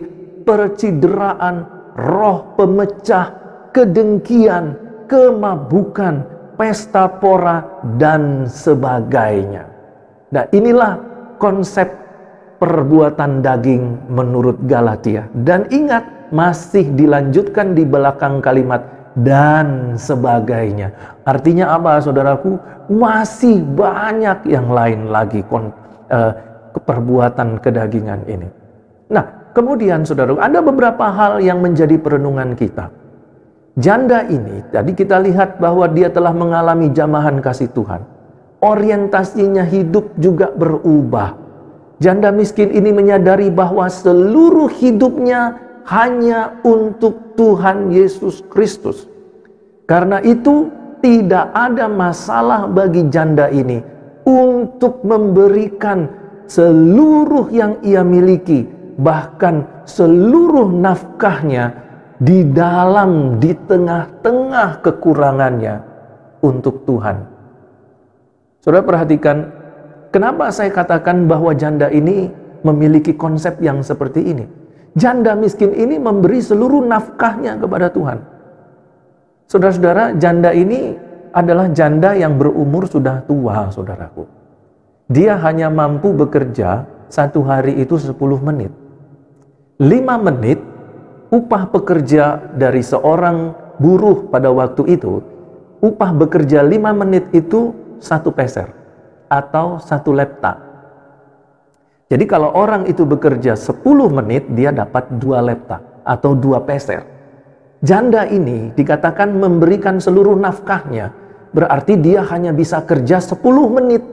percideraan, roh pemecah, kedengkian, kemabukan, pesta pora, dan sebagainya. Nah, inilah konsep perbuatan daging menurut Galatia. Dan ingat, masih dilanjutkan di belakang kalimat dan sebagainya. Artinya apa, saudaraku? Masih banyak yang lain lagi perbuatan kedagingan ini. Nah, kemudian saudaraku, ada beberapa hal yang menjadi perenungan kita. Janda ini, tadi kita lihat bahwa dia telah mengalami jamahan kasih Tuhan. Orientasinya hidup juga berubah. Janda miskin ini menyadari bahwa seluruh hidupnya hanya untuk Tuhan Yesus Kristus. Karena itu tidak ada masalah bagi janda ini untuk memberikan seluruh yang ia miliki, bahkan seluruh nafkahnya di tengah-tengah kekurangannya untuk Tuhan. Saudara perhatikan, kenapa saya katakan bahwa janda ini memiliki konsep yang seperti ini? Janda miskin ini memberi seluruh nafkahnya kepada Tuhan. Saudara-saudara, janda ini adalah janda yang berumur sudah tua, saudaraku. Dia hanya mampu bekerja satu hari itu 10 menit. 5 menit upah pekerja dari seorang buruh pada waktu itu, upah bekerja 5 menit itu 1 peser atau 1 lepta. Jadi kalau orang itu bekerja 10 menit, dia dapat 2 lepta atau 2 peser. Janda ini dikatakan memberikan seluruh nafkahnya, berarti dia hanya bisa kerja 10 menit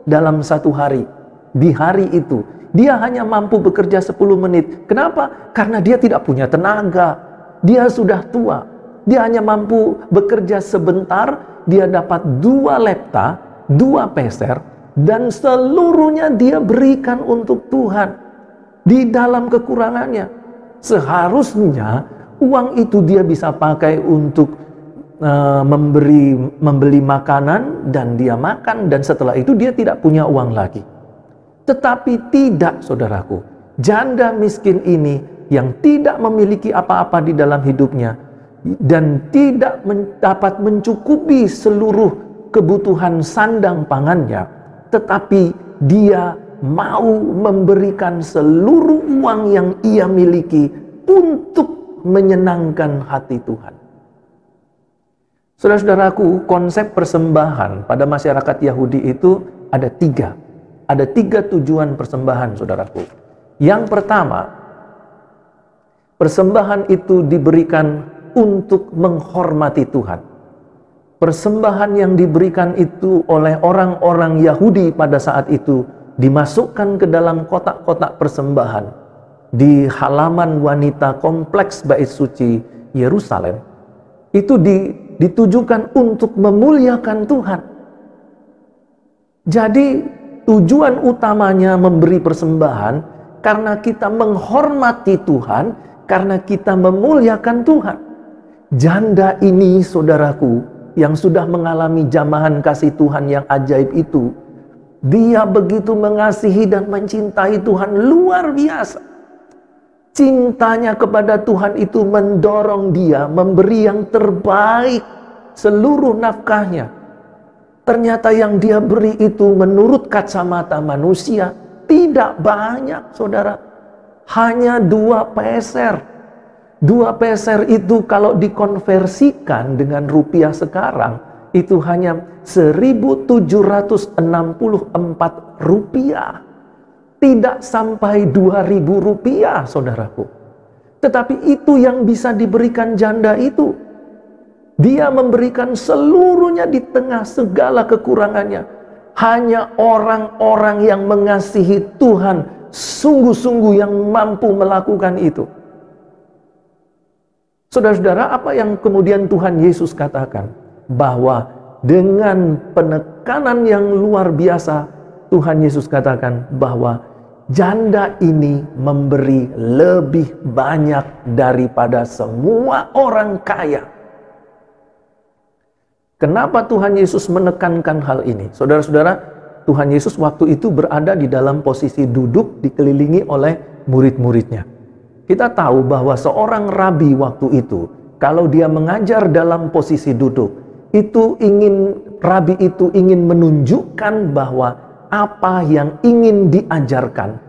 dalam satu hari. Di hari itu, dia hanya mampu bekerja 10 menit. Kenapa? Karena dia tidak punya tenaga. Dia sudah tua. Dia hanya mampu bekerja sebentar, dia dapat 2 lepta, 2 peser, dan seluruhnya dia berikan untuk Tuhan di dalam kekurangannya. Seharusnya uang itu dia bisa pakai untuk membeli makanan, dan dia makan, dan setelah itu dia tidak punya uang lagi. Tetapi tidak, saudaraku. Janda miskin ini yang tidak memiliki apa-apa di dalam hidupnya dan tidak dapat mencukupi seluruh kebutuhan sandang pangannya, tetapi dia mau memberikan seluruh uang yang ia miliki untuk menyenangkan hati Tuhan. Saudara-saudaraku, konsep persembahan pada masyarakat Yahudi itu ada 3. Ada 3 tujuan persembahan, saudaraku. Yang pertama, persembahan itu diberikan untuk menghormati Tuhan. Persembahan yang diberikan itu oleh orang-orang Yahudi pada saat itu dimasukkan ke dalam kotak-kotak persembahan di halaman wanita kompleks Bait Suci Yerusalem. Itu ditujukan untuk memuliakan Tuhan. Jadi tujuan utamanya memberi persembahan karena kita menghormati Tuhan, karena kita memuliakan Tuhan. Janda ini, saudaraku, yang sudah mengalami jamahan kasih Tuhan yang ajaib itu, dia begitu mengasihi dan mencintai Tuhan luar biasa. Cintanya kepada Tuhan itu mendorong dia memberi yang terbaik seluruh nafkahnya. Ternyata yang dia beri itu menurut kacamata manusia tidak banyak, saudara. Hanya 2 peser. 2 peser itu kalau dikonversikan dengan rupiah sekarang, itu hanya 1.764 rupiah. Tidak sampai 2.000 rupiah, saudaraku. Tetapi itu yang bisa diberikan janda itu. Dia memberikan seluruhnya di tengah segala kekurangannya. Hanya orang-orang yang mengasihi Tuhan sungguh-sungguh yang mampu melakukan itu. Saudara-saudara, apa yang kemudian Tuhan Yesus katakan? Bahwa dengan penekanan yang luar biasa, Tuhan Yesus katakan bahwa janda ini memberi lebih banyak daripada semua orang kaya. Kenapa Tuhan Yesus menekankan hal ini? Saudara-saudara, Tuhan Yesus waktu itu berada di dalam posisi duduk dikelilingi oleh murid-muridnya. Kita tahu bahwa seorang rabi waktu itu, kalau dia mengajar dalam posisi duduk, rabi itu ingin menunjukkan bahwa apa yang ingin diajarkan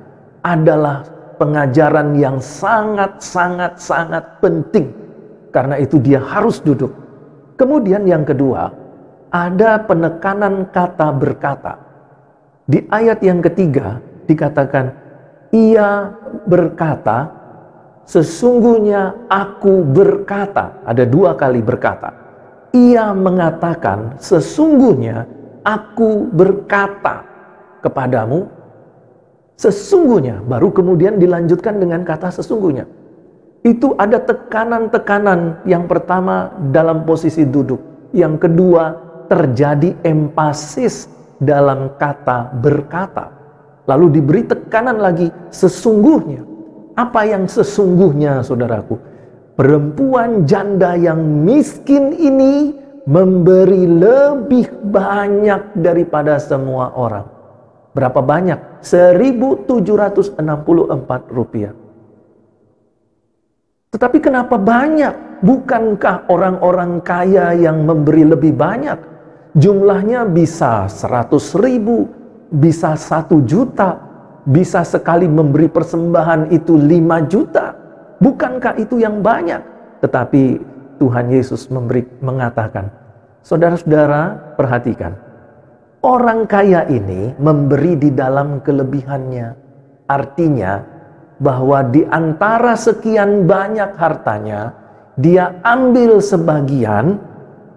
adalah pengajaran yang sangat penting. Karena itu dia harus duduk. Kemudian yang kedua, ada penekanan kata berkata. Di ayat yang ketiga dikatakan, ia berkata, sesungguhnya aku berkata. Ada 2 kali berkata. Ia mengatakan, sesungguhnya aku berkata kepadamu. Sesungguhnya, baru kemudian dilanjutkan dengan kata sesungguhnya. Itu ada tekanan-tekanan. Yang pertama dalam posisi duduk. Yang kedua terjadi empasis dalam kata berkata. Lalu diberi tekanan lagi sesungguhnya. Apa yang sesungguhnya, saudaraku? Perempuan janda yang miskin ini memberi lebih banyak daripada semua orang. Berapa banyak? 1.764 rupiah. Tetapi kenapa banyak? Bukankah orang-orang kaya yang memberi lebih banyak? Jumlahnya bisa 100.000, bisa 1 juta, bisa sekali memberi persembahan itu 5 juta. Bukankah itu yang banyak? Tetapi Tuhan Yesus mengatakan, saudara-saudara perhatikan, orang kaya ini memberi di dalam kelebihannya. Artinya, bahwa di antara sekian banyak hartanya, dia ambil sebagian,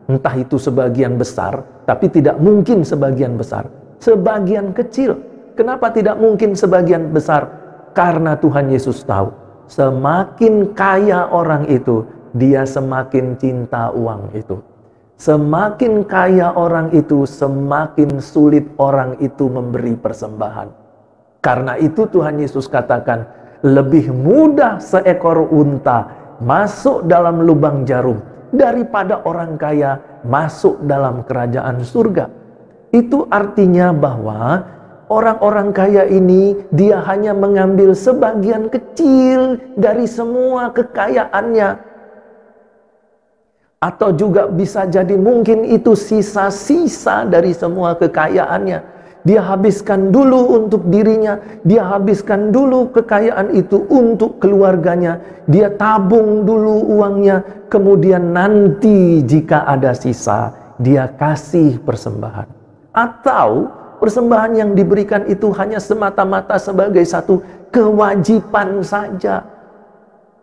entah itu sebagian besar, tapi tidak mungkin sebagian besar, sebagian kecil. Kenapa tidak mungkin sebagian besar? Karena Tuhan Yesus tahu, semakin kaya orang itu, dia semakin cinta uang itu. Semakin kaya orang itu, semakin sulit orang itu memberi persembahan. Karena itu Tuhan Yesus katakan, lebih mudah seekor unta masuk dalam lubang jarum daripada orang kaya masuk dalam kerajaan surga. Itu artinya bahwa orang-orang kaya ini dia hanya mengambil sebagian kecil dari semua kekayaannya. Atau juga bisa jadi mungkin itu sisa-sisa dari semua kekayaannya. Dia habiskan dulu untuk dirinya, dia habiskan dulu kekayaan itu untuk keluarganya, dia tabung dulu uangnya, kemudian nanti jika ada sisa, dia kasih persembahan. Atau persembahan yang diberikan itu hanya semata-mata sebagai satu kewajiban saja.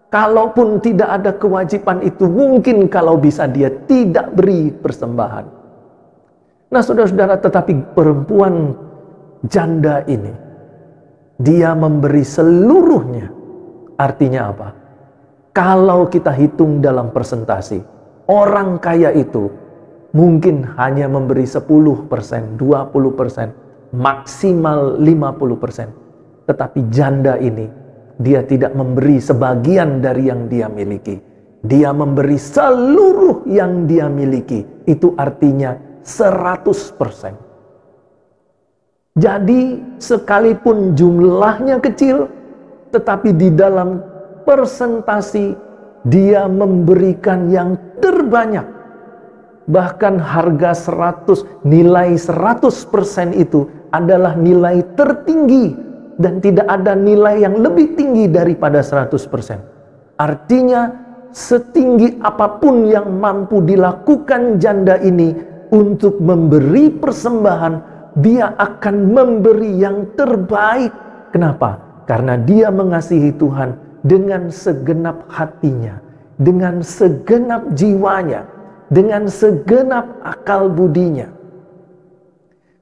Kalaupun tidak ada kewajiban itu, mungkin kalau bisa dia tidak beri persembahan. Nah, saudara-saudara, tetapi perempuan janda ini, dia memberi seluruhnya. Artinya apa? Kalau kita hitung dalam persentase, orang kaya itu mungkin hanya memberi 10%, 20%, maksimal 50%. Tetapi janda ini, dia tidak memberi sebagian dari yang dia miliki. Dia memberi seluruh yang dia miliki. Itu artinya 100%. Jadi sekalipun jumlahnya kecil, tetapi di dalam persentase dia memberikan yang terbanyak Bahkan harga 100, nilai 100% itu adalah nilai tertinggi dan tidak ada nilai yang lebih tinggi daripada 100%. Artinya setinggi apapun yang mampu dilakukan janda ini untuk memberi persembahan, dia akan memberi yang terbaik. Kenapa? Karena dia mengasihi Tuhan dengan segenap hatinya, dengan segenap jiwanya, dengan segenap akal budinya.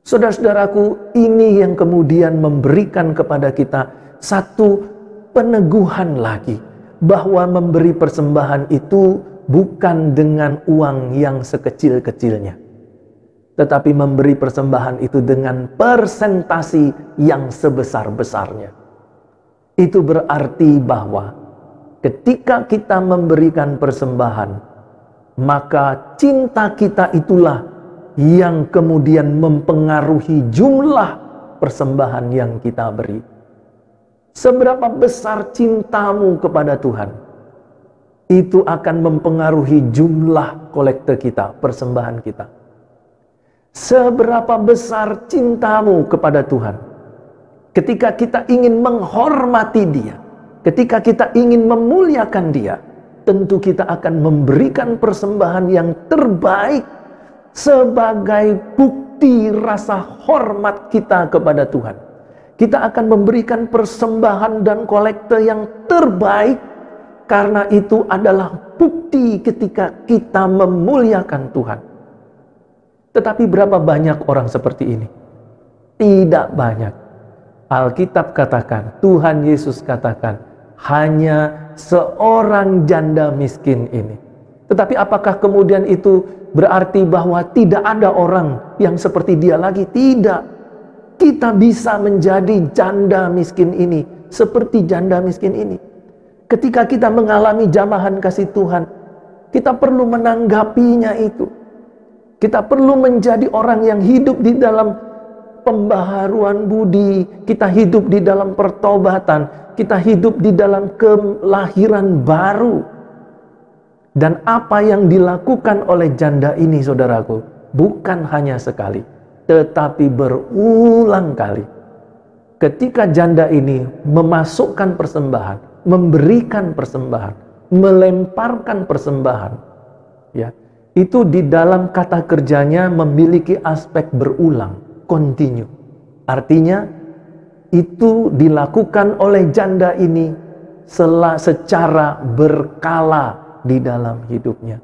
Saudara-saudaraku, ini yang kemudian memberikan kepada kita satu peneguhan lagi, bahwa memberi persembahan itu bukan dengan uang yang sekecil-kecilnya, tetapi memberi persembahan itu dengan persentasi yang sebesar-besarnya. Itu berarti bahwa ketika kita memberikan persembahan, maka cinta kita itulah yang kemudian mempengaruhi jumlah persembahan yang kita beri. Seberapa besar cintamu kepada Tuhan, itu akan mempengaruhi jumlah kolekte kita, persembahan kita. Seberapa besar cintamu kepada Tuhan, ketika kita ingin menghormati Dia, ketika kita ingin memuliakan Dia, tentu kita akan memberikan persembahan yang terbaik sebagai bukti rasa hormat kita kepada Tuhan. Kita akan memberikan persembahan dan kolekte yang terbaik, karena itu adalah bukti ketika kita memuliakan Tuhan. Tetapi berapa banyak orang seperti ini? Tidak banyak. Alkitab katakan, Tuhan Yesus katakan, hanya seorang janda miskin ini. Tetapi apakah kemudian itu berarti bahwa tidak ada orang yang seperti dia lagi? Tidak. Kita bisa menjadi janda miskin ini, seperti janda miskin ini. Ketika kita mengalami jamahan kasih Tuhan, kita perlu menanggapinya itu. Kita perlu menjadi orang yang hidup di dalam pembaharuan budi, kita hidup di dalam pertobatan, kita hidup di dalam kelahiran baru. Dan apa yang dilakukan oleh janda ini, saudaraku, bukan hanya sekali, tetapi berulang kali. Ketika janda ini memasukkan persembahan, memberikan persembahan, melemparkan persembahan, ya, itu di dalam kata kerjanya memiliki aspek berulang, continue. Artinya itu dilakukan oleh janda ini secara berkala di dalam hidupnya.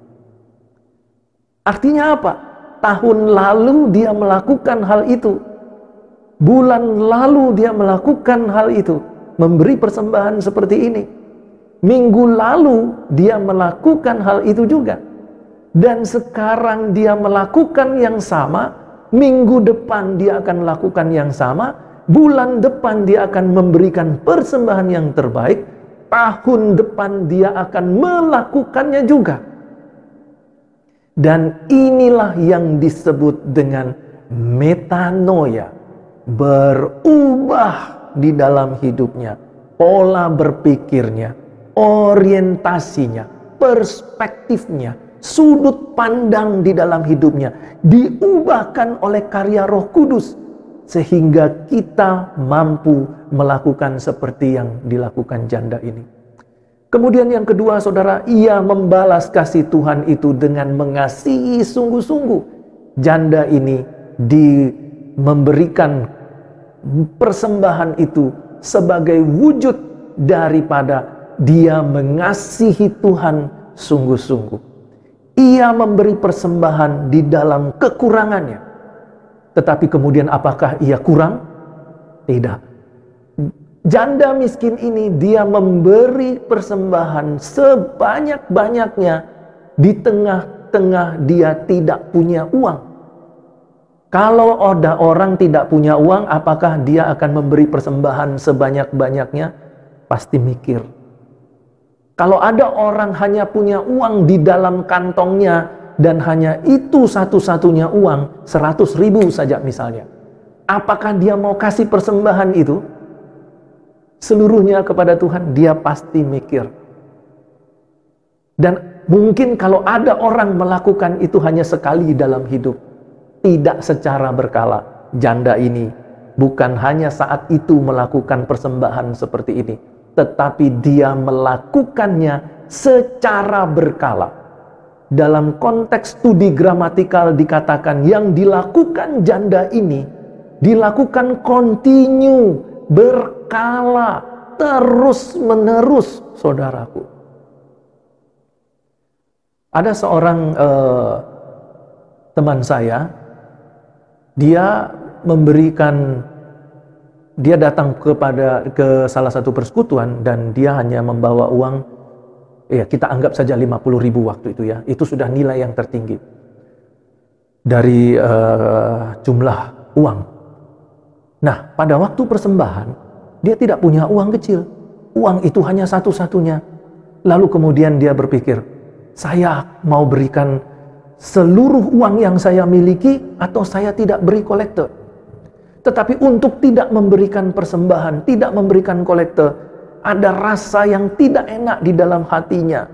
Artinya apa? Tahun lalu dia melakukan hal itu, bulan lalu dia melakukan hal itu, memberi persembahan seperti ini. Minggu lalu dia melakukan hal itu juga, dan sekarang dia melakukan yang sama. Minggu depan dia akan lakukan yang sama, bulan depan dia akan memberikan persembahan yang terbaik, tahun depan dia akan melakukannya juga. Dan inilah yang disebut dengan metanoia, berubah di dalam hidupnya, pola berpikirnya, orientasinya, perspektifnya, sudut pandang di dalam hidupnya diubahkan oleh karya Roh Kudus, sehingga kita mampu melakukan seperti yang dilakukan janda ini. Kemudian yang kedua, saudara, ia membalas kasih Tuhan itu dengan mengasihi sungguh-sungguh. Janda ini memberikan persembahan itu sebagai wujud daripada dia mengasihi Tuhan sungguh-sungguh. Ia memberi persembahan di dalam kekurangannya. Tetapi kemudian apakah ia kurang? Tidak. Janda miskin ini dia memberi persembahan sebanyak-banyaknya di tengah-tengah dia tidak punya uang. Kalau ada orang tidak punya uang, apakah dia akan memberi persembahan sebanyak-banyaknya? Pasti mikir. Kalau ada orang hanya punya uang di dalam kantongnya dan hanya itu satu-satunya uang, 100.000 saja misalnya, apakah dia mau kasih persembahan itu seluruhnya kepada Tuhan? Dia pasti mikir. Dan mungkin kalau ada orang melakukan itu hanya sekali dalam hidup, tidak secara berkala. Janda ini bukan hanya saat itu melakukan persembahan seperti ini, tetapi dia melakukannya secara berkala. Dalam konteks studi gramatikal dikatakan yang dilakukan janda ini dilakukan kontinu, berkala, terus menerus, saudaraku. Ada seorang teman saya, dia datang ke salah satu persekutuan dan dia hanya membawa uang, ya kita anggap saja 50.000 waktu itu ya, itu sudah nilai yang tertinggi dari jumlah uang. Nah, pada waktu persembahan, dia tidak punya uang kecil, uang itu hanya satu-satunya. Lalu kemudian dia berpikir, saya mau berikan seluruh uang yang saya miliki atau saya tidak beri kolekte. Tetapi untuk tidak memberikan persembahan, tidak memberikan kolekte, ada rasa yang tidak enak di dalam hatinya.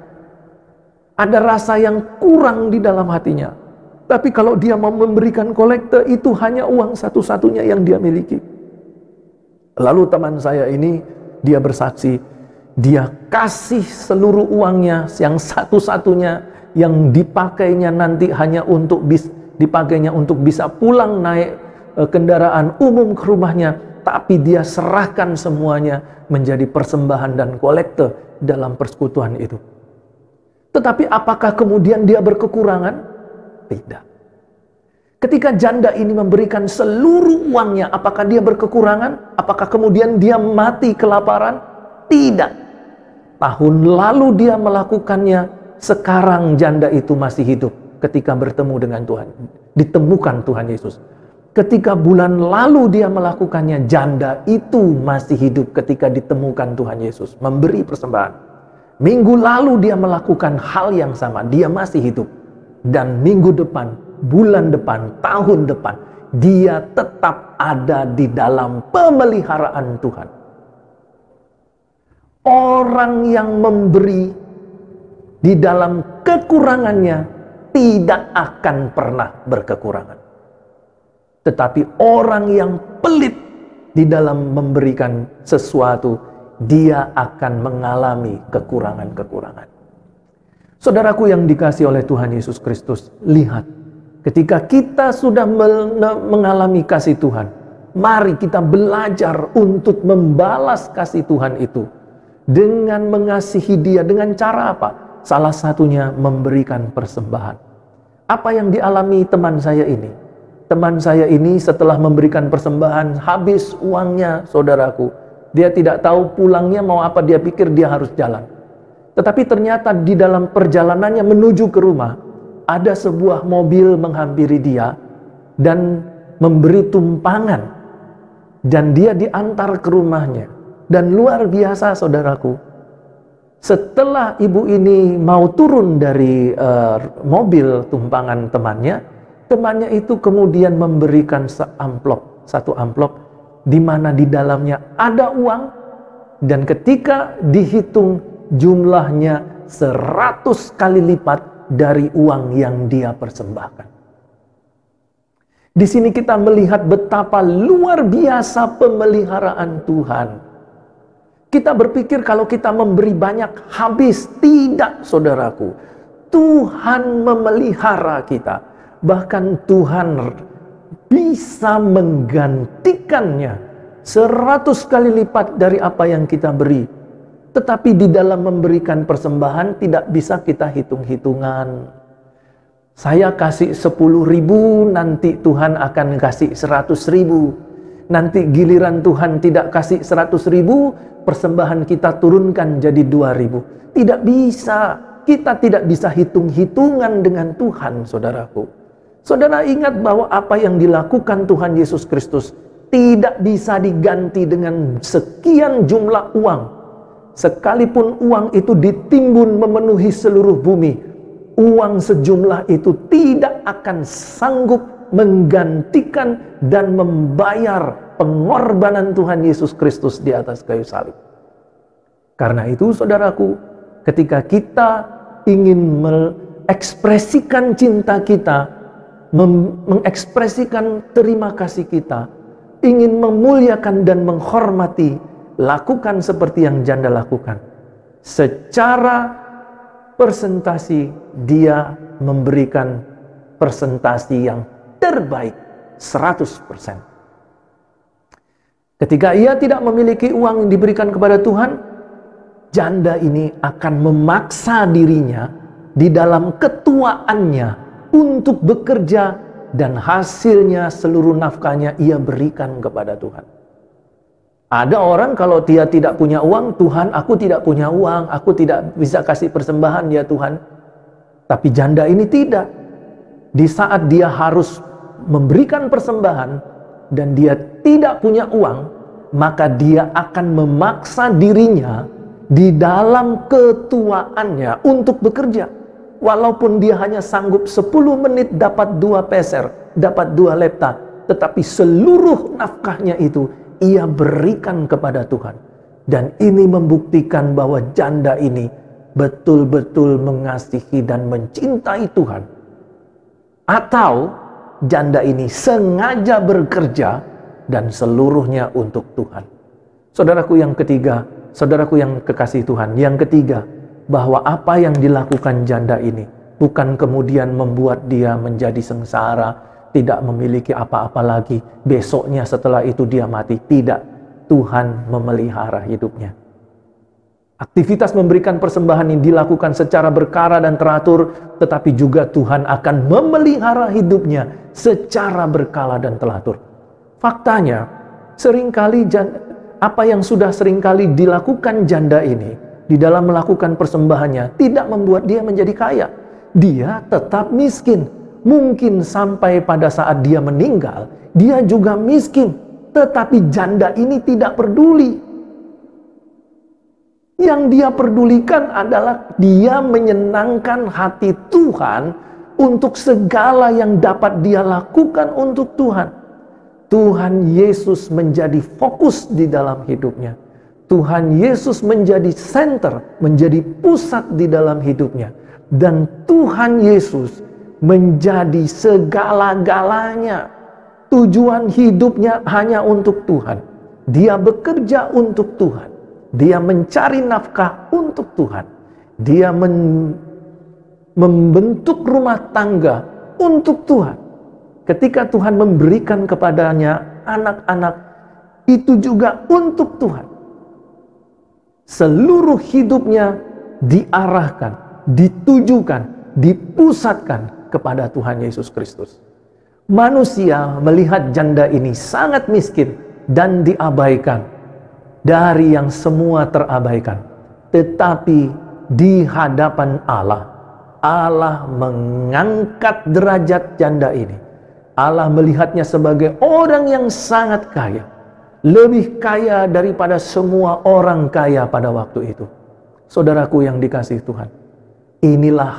Ada rasa yang kurang di dalam hatinya. Tapi kalau dia mau memberikan kolekte, itu hanya uang satu-satunya yang dia miliki. Lalu teman saya ini, dia bersaksi, dia kasih seluruh uangnya yang satu-satunya yang dipakainya nanti hanya untuk bisa pulang naik kendaraan umum ke rumahnya, tapi dia serahkan semuanya menjadi persembahan dan kolekte dalam persekutuan itu. Tetapi apakah kemudian dia berkekurangan? Tidak. Ketika janda ini memberikan seluruh uangnya, apakah dia berkekurangan? Apakah kemudian dia mati kelaparan? Tidak. Tahun lalu dia melakukannya, sekarang janda itu masih hidup ketika bertemu dengan Tuhan. Ditemukan Tuhan Yesus. Ketika bulan lalu dia melakukannya, janda itu masih hidup ketika ditemukan Tuhan Yesus. Memberi persembahan. Minggu lalu dia melakukan hal yang sama, dia masih hidup. Dan minggu depan, bulan depan, tahun depan, dia tetap ada di dalam pemeliharaan Tuhan. Orang yang memberi di dalam kekurangannya tidak akan pernah berkekurangan. Tetapi orang yang pelit di dalam memberikan sesuatu, dia akan mengalami kekurangan-kekurangan. Saudaraku yang dikasihi oleh Tuhan Yesus Kristus, lihat, ketika kita sudah mengalami kasih Tuhan, mari kita belajar untuk membalas kasih Tuhan itu dengan mengasihi Dia. Dengan cara apa? Salah satunya memberikan persembahan. Apa yang dialami teman saya ini? Teman saya ini setelah memberikan persembahan, habis uangnya, saudaraku. Dia tidak tahu pulangnya mau apa, dia pikir dia harus jalan. Tetapi ternyata di dalam perjalanannya menuju ke rumah, ada sebuah mobil menghampiri dia dan memberi tumpangan. Dan dia diantar ke rumahnya. Dan luar biasa, saudaraku, setelah ibu ini mau turun dari mobil tumpangan temannya itu kemudian memberikan satu amplop di mana di dalamnya ada uang, dan ketika dihitung jumlahnya 100 kali lipat dari uang yang dia persembahkan. Di sini kita melihat betapa luar biasa pemeliharaan Tuhan. Kita berpikir kalau kita memberi banyak habis. Tidak, saudaraku. Tuhan memelihara kita. Bahkan Tuhan bisa menggantikannya 100 kali lipat dari apa yang kita beri. Tetapi di dalam memberikan persembahan tidak bisa kita hitung-hitungan. Saya kasih 10.000, nanti Tuhan akan kasih 100.000. Nanti giliran Tuhan tidak kasih 100.000, persembahan kita turunkan jadi 2.000. Tidak bisa. Kita tidak bisa hitung-hitungan dengan Tuhan, saudaraku. Saudara ingat bahwa apa yang dilakukan Tuhan Yesus Kristus tidak bisa diganti dengan sekian jumlah uang. Sekalipun uang itu ditimbun memenuhi seluruh bumi, uang sejumlah itu tidak akan sanggup menggantikan dan membayar pengorbanan Tuhan Yesus Kristus di atas kayu salib. Karena itu, saudaraku, ketika kita ingin mengekspresikan cinta kita, mengekspresikan terima kasih kita, ingin memuliakan dan menghormati, lakukan seperti yang janda lakukan. Secara persentasi dia memberikan persentasi yang terbaik 100%. Ketika ia tidak memiliki uang yang diberikan kepada Tuhan, janda ini akan memaksa dirinya di dalam ketuaannya untuk bekerja, dan hasilnya seluruh nafkahnya ia berikan kepada Tuhan. Ada orang kalau dia tidak punya uang, Tuhan aku tidak punya uang, aku tidak bisa kasih persembahan ya Tuhan. Tapi janda ini tidak. Di saat dia harus memberikan persembahan dan dia tidak punya uang, maka dia akan memaksa dirinya di dalam ketuaannya untuk bekerja. Walaupun dia hanya sanggup 10 menit dapat 2 peser, dapat 2 lepta, tetapi seluruh nafkahnya itu ia berikan kepada Tuhan. Dan ini membuktikan bahwa janda ini betul-betul mengasihi dan mencintai Tuhan. Atau janda ini sengaja bekerja dan seluruhnya untuk Tuhan. Saudaraku yang ketiga, saudaraku yang kekasih Tuhan, yang ketiga, bahwa apa yang dilakukan janda ini bukan kemudian membuat dia menjadi sengsara, tidak memiliki apa-apa lagi, besoknya setelah itu dia mati. Tidak, Tuhan memelihara hidupnya. Aktivitas memberikan persembahan ini dilakukan secara berkala dan teratur, tetapi juga Tuhan akan memelihara hidupnya secara berkala dan teratur. Faktanya, seringkali apa yang sudah seringkali dilakukan janda ini di dalam melakukan persembahannya tidak membuat dia menjadi kaya. Dia tetap miskin. Mungkin sampai pada saat dia meninggal, dia juga miskin. Tetapi janda ini tidak peduli. Yang dia pedulikan adalah dia menyenangkan hati Tuhan untuk segala yang dapat dia lakukan untuk Tuhan. Tuhan Yesus menjadi fokus di dalam hidupnya. Tuhan Yesus menjadi center, menjadi pusat di dalam hidupnya. Dan Tuhan Yesus menjadi segala-galanya. Tujuan hidupnya hanya untuk Tuhan. Dia bekerja untuk Tuhan. Dia mencari nafkah untuk Tuhan. Dia membentuk rumah tangga untuk Tuhan. Ketika Tuhan memberikan kepadanya anak-anak, itu juga untuk Tuhan. Seluruh hidupnya diarahkan, ditujukan, dipusatkan kepada Tuhan Yesus Kristus. Manusia melihat janda ini sangat miskin dan diabaikan. Dari yang semua terabaikan. Tetapi di hadapan Allah, Allah mengangkat derajat janda ini. Allah melihatnya sebagai orang yang sangat kaya. Lebih kaya daripada semua orang kaya pada waktu itu. Saudaraku yang dikasihi Tuhan, inilah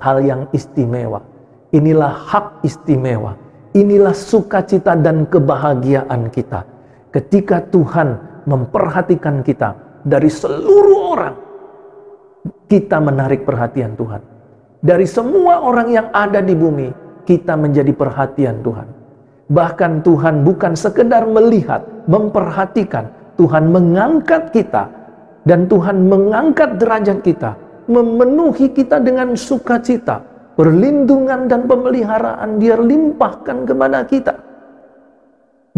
hal yang istimewa. Inilah hak istimewa. Inilah sukacita dan kebahagiaan kita. Ketika Tuhan memperhatikan kita dari seluruh orang, kita menarik perhatian Tuhan. Dari semua orang yang ada di bumi, kita menjadi perhatian Tuhan. Bahkan Tuhan bukan sekedar melihat, memperhatikan. Tuhan mengangkat kita. Dan Tuhan mengangkat derajat kita. Memenuhi kita dengan sukacita. Perlindungan dan pemeliharaan Dia limpahkan kepada kita.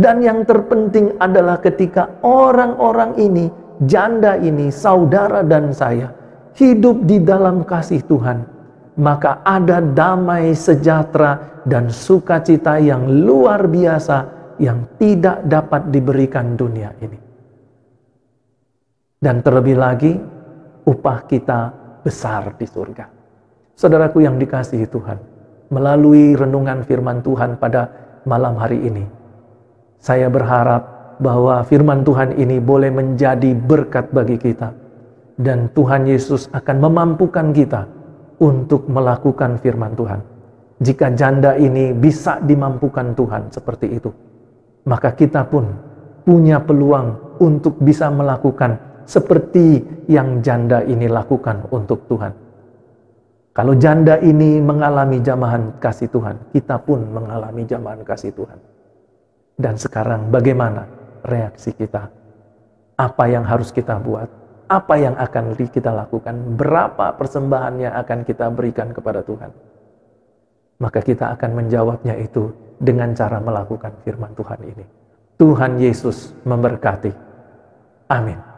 Dan yang terpenting adalah ketika orang-orang ini, janda ini, saudara dan saya, hidup di dalam kasih Tuhan, maka ada damai sejahtera dan sukacita yang luar biasa yang tidak dapat diberikan dunia ini. Dan terlebih lagi, upah kita besar di surga. Saudaraku yang dikasihi Tuhan, melalui renungan firman Tuhan pada malam hari ini, saya berharap bahwa firman Tuhan ini boleh menjadi berkat bagi kita. Dan Tuhan Yesus akan memampukan kita untuk melakukan firman Tuhan. Jika janda ini bisa dimampukan Tuhan seperti itu, maka kita pun punya peluang untuk bisa melakukan seperti yang janda ini lakukan untuk Tuhan. Kalau janda ini mengalami jamahan kasih Tuhan, kita pun mengalami jamahan kasih Tuhan. Dan sekarang bagaimana reaksi kita? Apa yang harus kita buat? Apa yang akan kita lakukan? Berapa persembahan yang akan kita berikan kepada Tuhan? Maka kita akan menjawabnya itu dengan cara melakukan firman Tuhan ini. Tuhan Yesus memberkati. Amin.